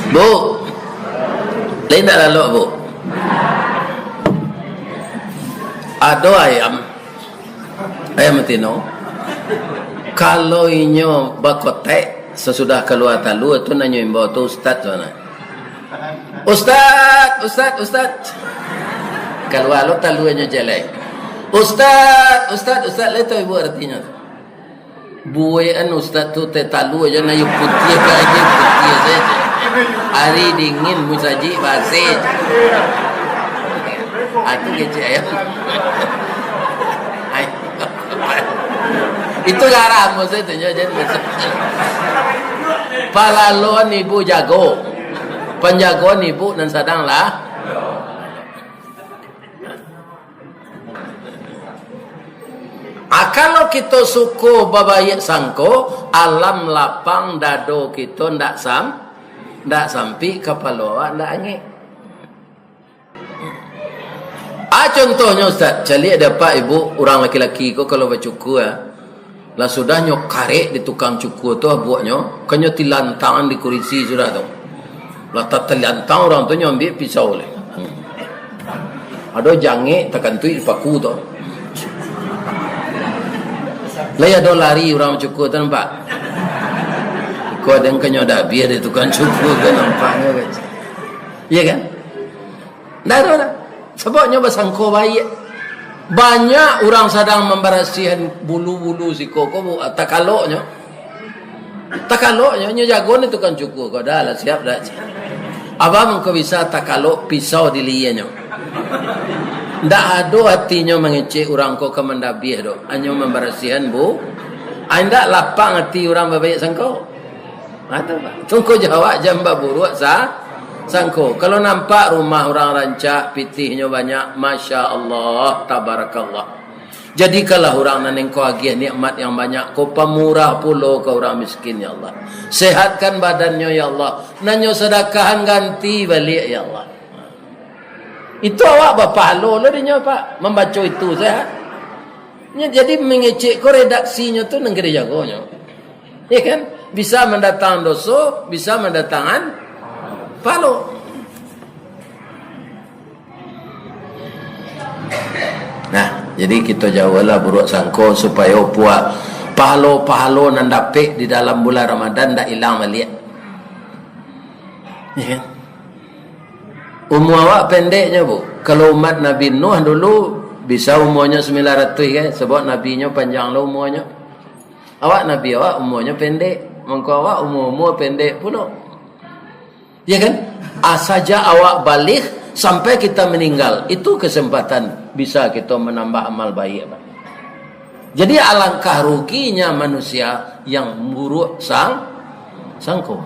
Bu. Lain tak lalu bu. Ada ayam tino. Kalau inyo bakotek sesudah keluar talu itu nanyo imbo tu ustaz sana. Ustaz. Kalau lo taluannya jelek. Ustaz, leto ibu artinya. Buayan ustaz tu te talu aja na yung putih ka aja putih saja. Hari dingin musaji basi. Aku kece ayam. Itu garam maksudnya jadi. Palalon ibu jago. Penjagoan ibu dan sadanglah. Kalau kita suku babayek sangko, alam lapang dado kita ndak sampai kepala ndak angin. Contohnya Ustaz, cari ada pak ibu orang laki-laki ko kalau bercukur lah sudah nyok karek di tukang cukur tu buatnya, kanyo tilantangan di kursi sudah tu. Lah terlantang orang tu nyambil pisau le. Ada jange tekan tu paku tu. Lah ada lari orang cukur tu nampak. Kau ada yang kenyodak biar dia tukang cukur kan nampaknya kan. Iya kan? Tak ada lah. Sebabnya bersangko baik. Banyak orang sedang memberasihan bulu-bulu si koko takaloknya. Takaloknya nya jago ni tukang cukur kau dah lah siap dah. Abang kau bisa takalok pisau di lianya. Tak ada hatinya mengecek orang kau ke mendabih do. Hanya memberasihan bu. Anda lapang hati orang berbaik sangko. Ada pak. Tunggu jawab jamba buruk sangko. Kalau nampak rumah orang rancak, pitihnya banyak, masya Allah, tabarakallah. Jadi kalau orang nanti kau agih nikmat yang banyak, kau pemurah pulau ke orang miskin ya Allah. Sehatkan badannya ya Allah. Nanyo sedekahan ganti balik ya Allah. Itu awak berpahala lah dia pak membaca itu sehat. Jadi mengecek kau redaksinya tu negeri jagonya. Ya kan? Bisa mendatang dosa, bisa mendatangkan pahala. Nah, jadi kita jauhlah buruk sangko supaya puak pahala-pahala nan dapat di dalam bulan Ramadan dak hilang balik. Ya kan? Umur awak pendeknya bu. Kalau umat Nabi Nuh dulu bisa umurnya 900 kan, sebab nabinya panjang lah umurnya. Awak Nabi awak umurnya pendek, mengko awak umur pendek pula. Ya kan? Saja awak balik sampai kita meninggal, itu kesempatan bisa kita menambah amal baik. Jadi alangkah ruginya manusia yang buruk sangko.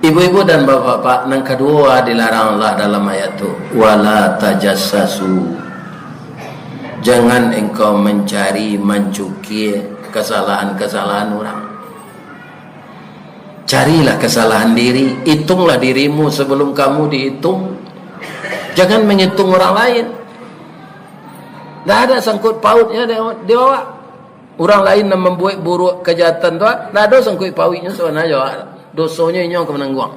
Ibu-ibu dan bapak-bapak, yang kedua dilarang Allah dalam ayat itu, wala tajassasu. Jangan engkau mencari, mencuki kesalahan-kesalahan orang. Carilah kesalahan diri, hitunglah dirimu sebelum kamu dihitung. Jangan menghitung orang lain. Tak ada sangkut pautnya dia awak. Orang lain yang membuat buruk kejahatan tu, tak ada sangkut pautnya sebenarnya awak. Dosanya ini yang menanggung.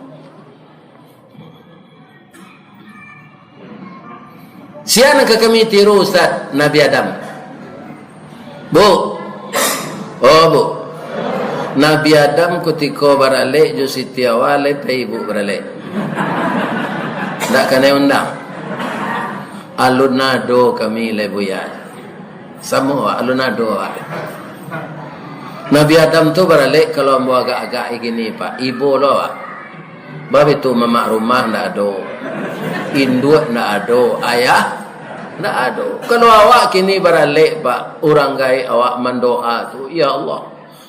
Siapa nak kami tiru Ustaz Nabi Adam? Bu. Oh bu. Nabi Adam ketika beralik jo Siti Awal pe ibu beralik. Tak kena undang. Alun nado kami lebuya. Semua alun nado awak. Nabi Adam tu beralik kalau ambo agak-agak gini pak, ibu lo pak. Bab itu mamak rumah ndak ada, induk ndak ada, ayah ndak ada. Kalau awak kini beralik pak, orang gai awak mendoa tu, ya Allah,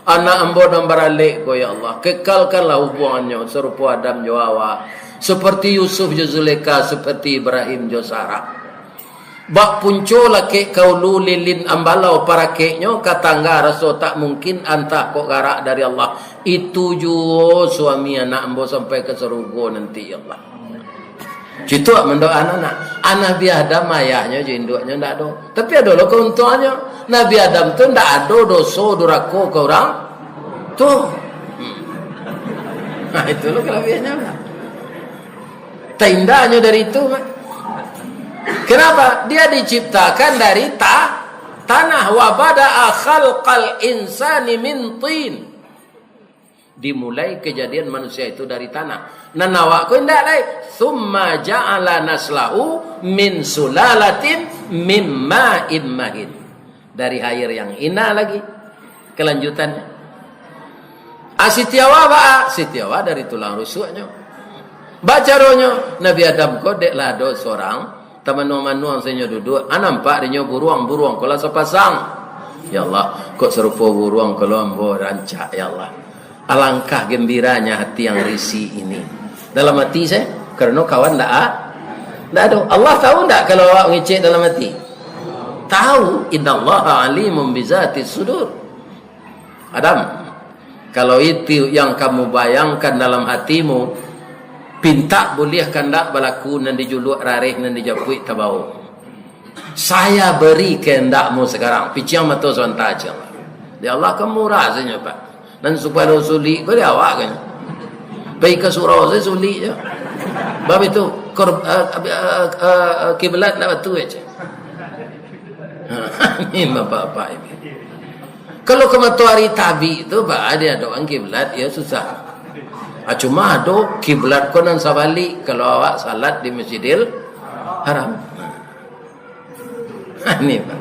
anak ambo dan beralik ko ya Allah, kekalkanlah hubungannya serupa Adam jo awak, seperti Yusuf jo Zulaikha, seperti Ibrahim jo Sarah. Bak punco laki kau lulilin ambalau para keknya katangga rasa tak mungkin antah kok garak dari Allah. Itu juga suami anak ambo sampai ke surga nanti ya Allah. Citu mendoa anak. Anak Nabi Adam ayahnya jinduknya ndak ada. Tapi ada loh keuntungannya. Nabi Adam tu ndak ada dosa duraka ke orang tu. Nah itu loh kelebihannya. Tindanya dari itu mak. Kenapa? Dia diciptakan dari tanah. Wa bada'a khalqal insani min tin. Dimulai kejadian manusia itu dari tanah. Nan awak ko ndak lai. Tsumma ja'ala naslahu min sulalatin mim ma'in mahin. Dari air yang ina lagi. Kelanjutannya. Sitiawa Sitiawa dari tulang rusuknya. Bacaronya Nabi Adam ko dek lado seorang teman-teman saya duduk, nampak dia buruang kalau sepasang. Ya Allah, kok serupa buruang kalau ambo rancak ya Allah. Alangkah gembiranya hati yang risih ini. Dalam hati saya, kerana kawan tak ada. Allah tahu tak kalau awak ngecek dalam hati? Tahu. Innallaha alimun bizati sudur. Adam, kalau itu yang kamu bayangkan dalam hatimu, pinta boleh kandak berlaku nan dijuluk rarih nan dijapui tabau. Saya beri kehendakmu sekarang. Piciang mata sonta aja. Ya Allah kamu rasanya pak. Dan supaya suli kau dia awak kan. Baik ke surau saya suli je. Bab itu kiblat nak batu aja. Ini bapak ini. Kalau ke matahari tabi tu Pak, dia doang kiblat ya susah. Cuma ada kiblat konan sabalik kalau awak salat di Masjidil Haram. Ini Pak.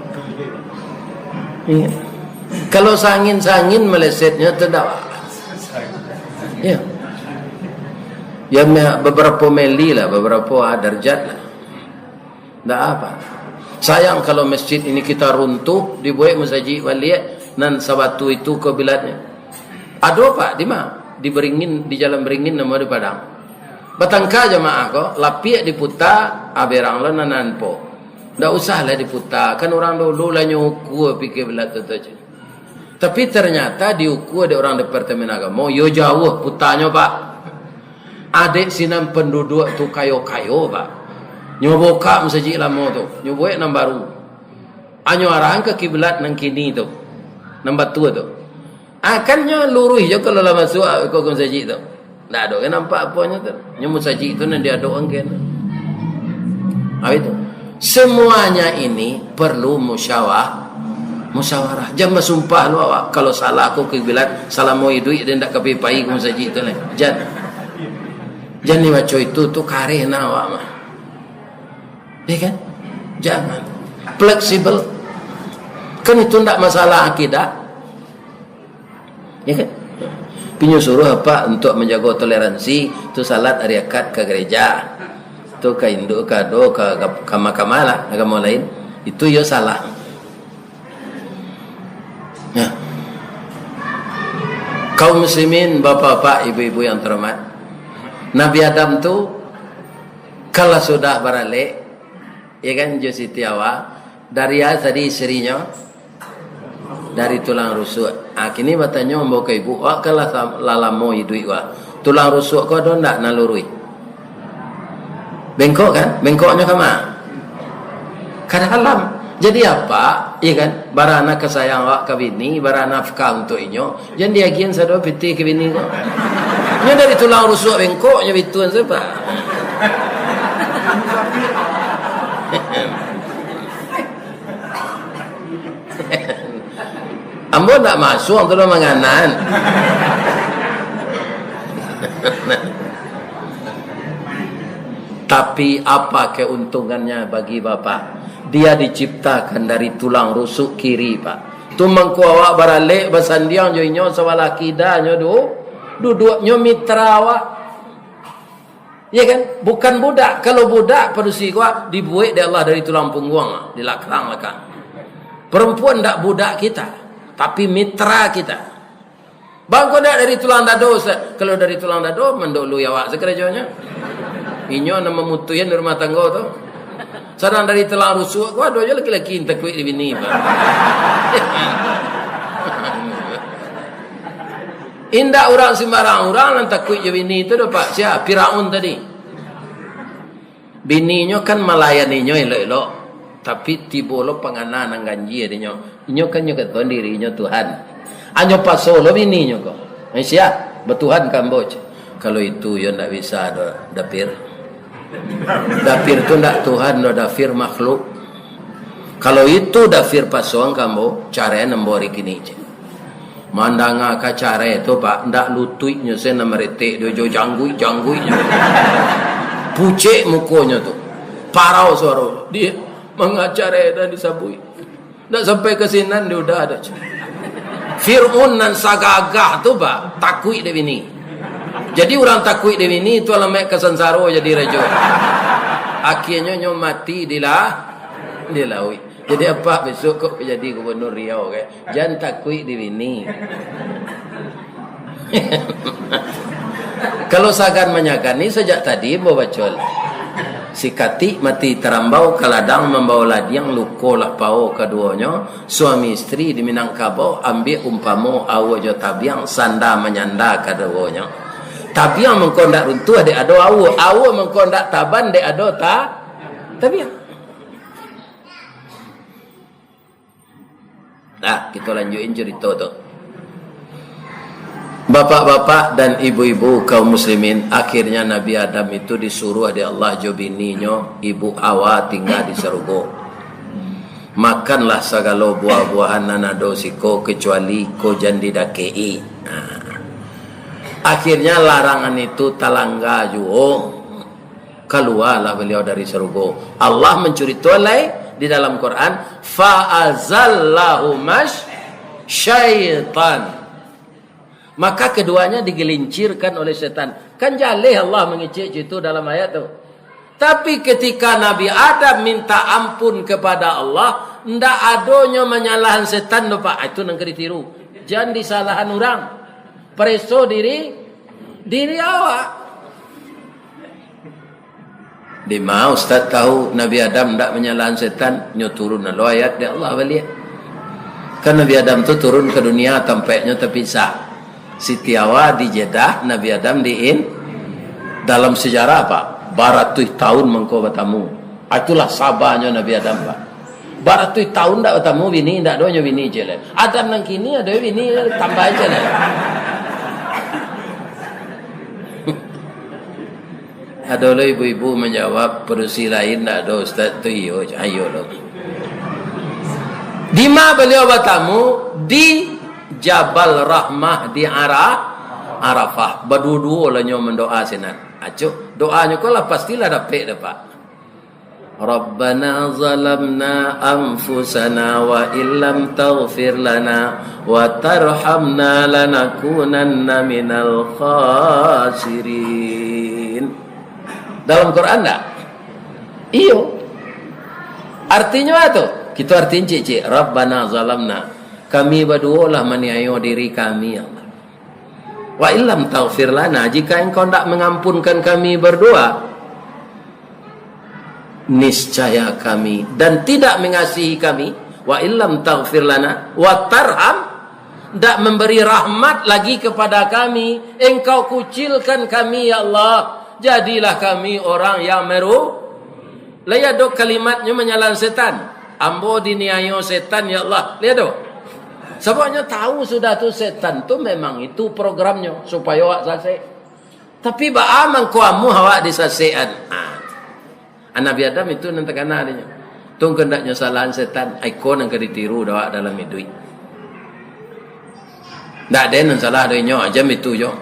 Ya. Kalau sangin-sangin melesetnya tidak. Ya. Ya beberapa mili lah, beberapa darjat lah. Tak apa. Sayang kalau masjid ini kita runtuh, dibuat masjid waliat nan sabatu itu ke bilatnya. Ada Pak di mana? Di Beringin, di Jalan Beringin nama di Padang. Batangka jemaah kok, lapiak diputar, aberang lo nanan po. Tak usahlah diputar, kan orang dulu lah nyuku pikir belat tu aja. Tapi ternyata diukur ada orang Departemen Agama, yo jauh putarnya Pak. Adik sinam penduduk tu kayo-kayo Pak. Nyoboka masjid lama tu, nyoboek nang baru. Anyo arang ke kiblat nang kini tu. Nang batu tu. Akannya lurus je kalau lah masuk ke masjid tu. Tak ada kan nampak apanya tu. Nya masjid tu nan dia doang kan. Itu. Semuanya ini perlu musyawarah. Jangan bersumpah lu awak kalau salah aku kiblat, salah mau duit dan tak kepipai ke masjid tu lah. Jangan baca itu tu kareh na awak mah. Ya kan? Jangan. Fleksibel. Kan itu tak masalah akidah. Ya kan? Pinyo suruh apa untuk menjaga toleransi, tu salat hari akad ke gereja, tu ke induk ke do ke mahkamah lah, agama lain, itu yo salah. Ya. Kaum muslimin, bapak-bapak, ibu-ibu yang terhormat, Nabi Adam tu kalau sudah beralik, ya kan, Siti Hawa dari tadi istrinya dari tulang rusuk. Kini bertanya membawa ke ibu, wak kalah lalamo hidup wak. Tulang rusuk kau ada tak nalurui? Bengkok kan? Bengkoknya ke mana? Ke dalam. Jadi apa? Ya kan? Barana kesayang wak ke bini, barana nafkah untuk inyo. Jangan diagian sadar piti ke bini kau. Ini dari tulang rusuk bengkoknya bituan siapa? Ambo tak masuk tu dah menganan. Tapi apa keuntungannya bagi bapak? Dia diciptakan dari tulang rusuk kiri Pak. Tu mangku awak baralik basandiang jo inyo sawala kidanya duduknya mitra awak. Ya kan? Bukan budak. Kalau budak padusi gua dibuat dari Allah dari tulang punggung, dilakang-lakang. Perempuan tak budak kita, tapi mitra kita. Bang kau tak dari tulang dado, kalau dari tulang dado mendolu ya awak sekerjanya. Inyo nama mutuyan di rumah tangga tu. Sedang dari tulang rusuk, kau ada je laki-laki yang takut di bini. Indah orang sembarang orang yang takut je bini tu dapat siapa? Firaun tadi. Bininya kan melayaninya elok-elok. Tapi tiba lo penganan ang ganji adinyo. Inyo kan nyo katon dirinya Tuhan. Anyo pasolo bininya ko. Siya, betuhan kamboch. Kalau itu yo ndak bisa dapir. Dapir tu ndak Tuhan, no dapir makhluk. Kalau itu dapir pasong kambo, cara nembori kini. Mandanga ka cara itu Pak, ndak lutuitnya sen merete dojo janggui-jangguinya. Pucek mukonya tu. Parau suara dia mengacara dan disabui. Tak sampai ke sinan dia udah ada. Fir'un dan sagagah tu Pak, takui dia bini. Jadi orang takui dia bini tu alamak kesansaro jadi raja. Akhirnya nyo mati dilaui. Jadi apa besok kok jadi gubernur Riau ke? Jangan takui dia bini. Kalau sagan menyakan ni sejak tadi bawa bacol. Si kati mati terambau kaladang membawa ladiang lukolah pau keduanya suami istri di Minangkabau ambil umpamo awo jo tabiang sanda menyanda keduanya tabiang mengkondak runtuh de ado awo mengkondak taban de ado tabiang. Nah kita lanjutin cerita tu. Bapak-bapak dan ibu-ibu kaum muslimin, akhirnya Nabi Adam itu disuruh oleh Allah jo bininya Ibu Hawa tinggal di surga. makanlah segala buah-buahan nanado siko kecuali ko jandi dakei. Akhirnya larangan itu talangga juo, keluarlah beliau dari surga. Allah mencuri tolai di dalam Quran, fa'azallahu syaitan, maka keduanya digelincirkan oleh setan. Kan jalih Allah mengicik itu dalam ayat itu. Tapi ketika Nabi Adam minta ampun kepada Allah, ndak adonyo menyalahan setan lupa. Itu nang ditiru. Jangan disalahan orang. Preso diri awak. Di mau Ustaz tahu Nabi Adam ndak menyalahan setan, nyo turun lo ayat dia Allah balik. Kan Nabi Adam tu turun ke dunia tampaknya terpisah. Siti Hawa di Jeddah, Nabi Adam diin. Dalam sejarah apa? Baratus tahun mengko bertemu. Itulah sabarnya Nabi Adam, Pak. Baratus tahun ndak bertemu bini, ndak donya bini je lah. Adam nang kini ada bini tambah aja lah. Ada lo ibu-ibu menjawab perusi lain ndak ada Ustaz tu ayo lo. Di mana beliau bertemu? Di Jabal Rahmah di Arafah. Berdua-dua lah nyo mendoa senat. Acuk doanya kau lah pastilah dapat dapat. Rabbana zalamna anfusana wa illam taghfir lana wa tarhamna lanakunanna minal khasirin. Dalam Quran tak? Iyo. Artinya apa tu? Kita artinya cik-cik. Rabbana zalamna. Kami berdua lah maniayo diri kami, ya Allah. Wa illam taghfir lana, jika engkau tidak mengampunkan kami berdua, niscaya kami dan tidak mengasihi kami, wa illam taghfir lana wa tarham, tidak memberi rahmat lagi kepada kami, engkau kucilkan kami ya Allah, jadilah kami orang yang meru. Lihat dok kalimatnya menyalah setan, ambo diniayo setan ya Allah. Lihat dok. Sebabnya tahu sudah tu setan tu memang itu programnya supaya awak selesai. Tapi ba'amang kuamu awak disasean. Nabi Adam itu nanti kena adanya. Tung kendaknya salahan setan, ikon yang ditiru awak dalam hidup. Tak ada yang salah adanya aja itu jo.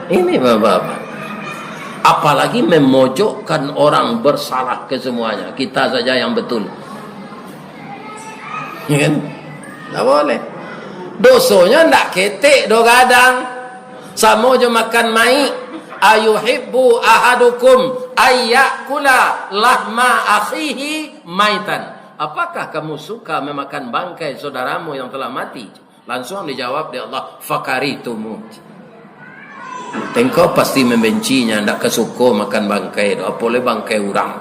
Ini bapak-bapak. Apalagi memojokkan orang bersalah ke semuanya. Kita saja yang betul. Ya kan? Tak boleh. Dosonya ndak ketek do gadang. Samo je makan mai. Ayuhibbu ahadukum ayyakula lahma akhihi maitan. Apakah kamu suka memakan bangkai saudaramu yang telah mati? Langsung dijawab oleh Allah, fakaritumu. Engkau pasti membencinya, ndak kesuko makan bangkai. Apa boleh bangkai orang?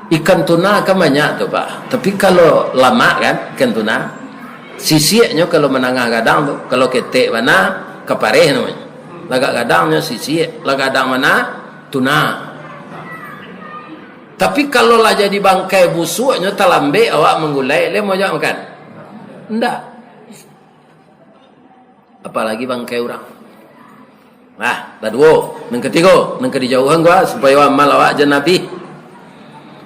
Ikan tuna kan banyak tu Pak. Tapi kalau lama kan ikan tuna, sisiaknya kalau menangah gadang tu, kalau ketek mana kepareh namanya. Lagak gadangnya sisiak, lagak gadang mana tuna. Tapi kalau lah jadi bangkai busuknya terlambe awak menggulai, le mau jangan makan. Enggak. Apalagi bangkai orang. Nah, kedua, yang ketiga, yang kedijauhan gua supaya amal awak je Nabi.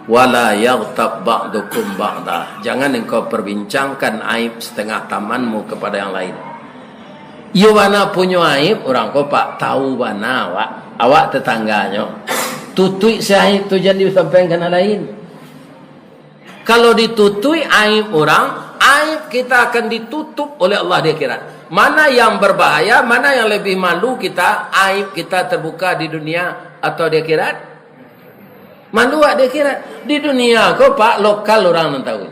Wala yaghtab ba'dukum ba'da. Jangan engkau perbincangkan aib setengah tamanmu kepada yang lain. Yo mana punya aib orang kau pak tahu mana awak tetangganya. Tutui si aib tu jangan disampaikan ke lain. Kalau ditutui aib orang, aib kita akan ditutup oleh Allah di akhirat. Mana yang berbahaya, mana yang lebih malu kita, aib kita terbuka di dunia atau di akhirat? Malu di akhirat. Di dunia kau pak lokal orang yang tahu.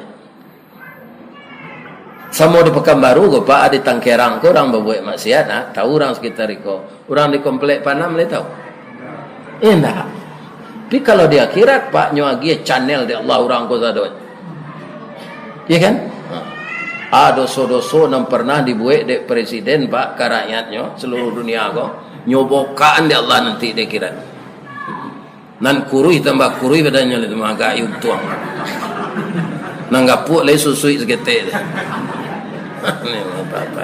Sama di Pekanbaru kau pak di Tangkerang kau orang berbuat maksiat, nah, tahu orang sekitar kau. Orang di komplek Panam boleh tahu. Enggak. Tapi kalau di akhirat pak nyuagi channel di Allah orang kau sadon. Iya kan? Dosa-dosa yang pernah dibuat dek presiden pak ke rakyatnya seluruh dunia kau nyobokaan di Allah nanti di akhirat. Nan kurui tambah kurui badannya itu mah agak ayub tuang. Nang gapuk le susui segete. Ni apa-apa.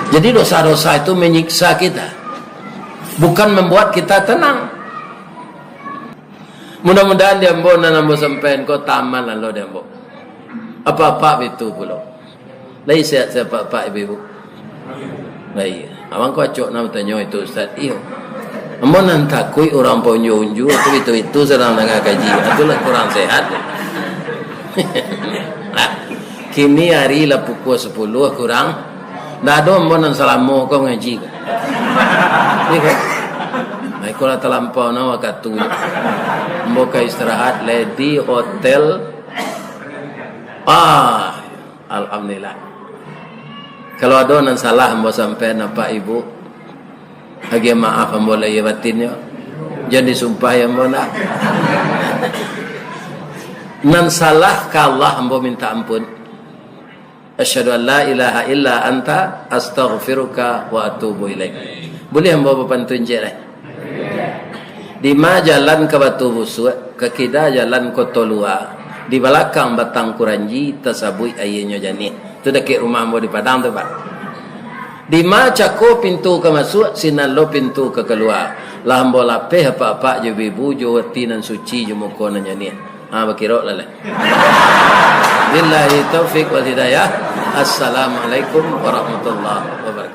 Jadi dosa-dosa itu menyiksa kita. bukan membuat kita tenang. Mudah-mudahan dia ambo na nambo sampai ko taman lo dia ambo. Apa-apa itu pula. Lai sehat pak ibu. Lai, abang ko acok na tanya itu ustaz. Iyo. Ambo nan takui orang ponyo-unju itu sedang nagakaji. Itulah kurang sehat. Kini hari lah pukul 10 kurang. Dah ada ambo nan salamo ko ngaji. Ni kan? Mai ko la terlampau na waktu. Ambo ka istirahat di hotel. Alhamdulillah. Kalau ada nan salah ambo sampai na Pak Ibu, agi maaf ambo lay batinnya. Jadi sumpah ya ambo nak. Nan salah ka Allah ambo minta ampun. Asyhadu an la ilaha illa anta astaghfiruka wa atubu ilaik. Boleh ambo pantun je lah. Di ma jalan ke Batu Busuk, ke kida jalan ke Tolua, di belakang Batang Kuranji tasabui ayahnya jani. Itu dekat rumah ambo di Padang tu Pak. Di ma cako pintu ke masuk, sinan lo pintu ke keluar. Lah ambo lapeh apa-apa je bibu jo tinan suci jo muko nanya ni. Bakirok lah. Billahi taufik wal hidayah. Assalamualaikum warahmatullahi wabarakatuh.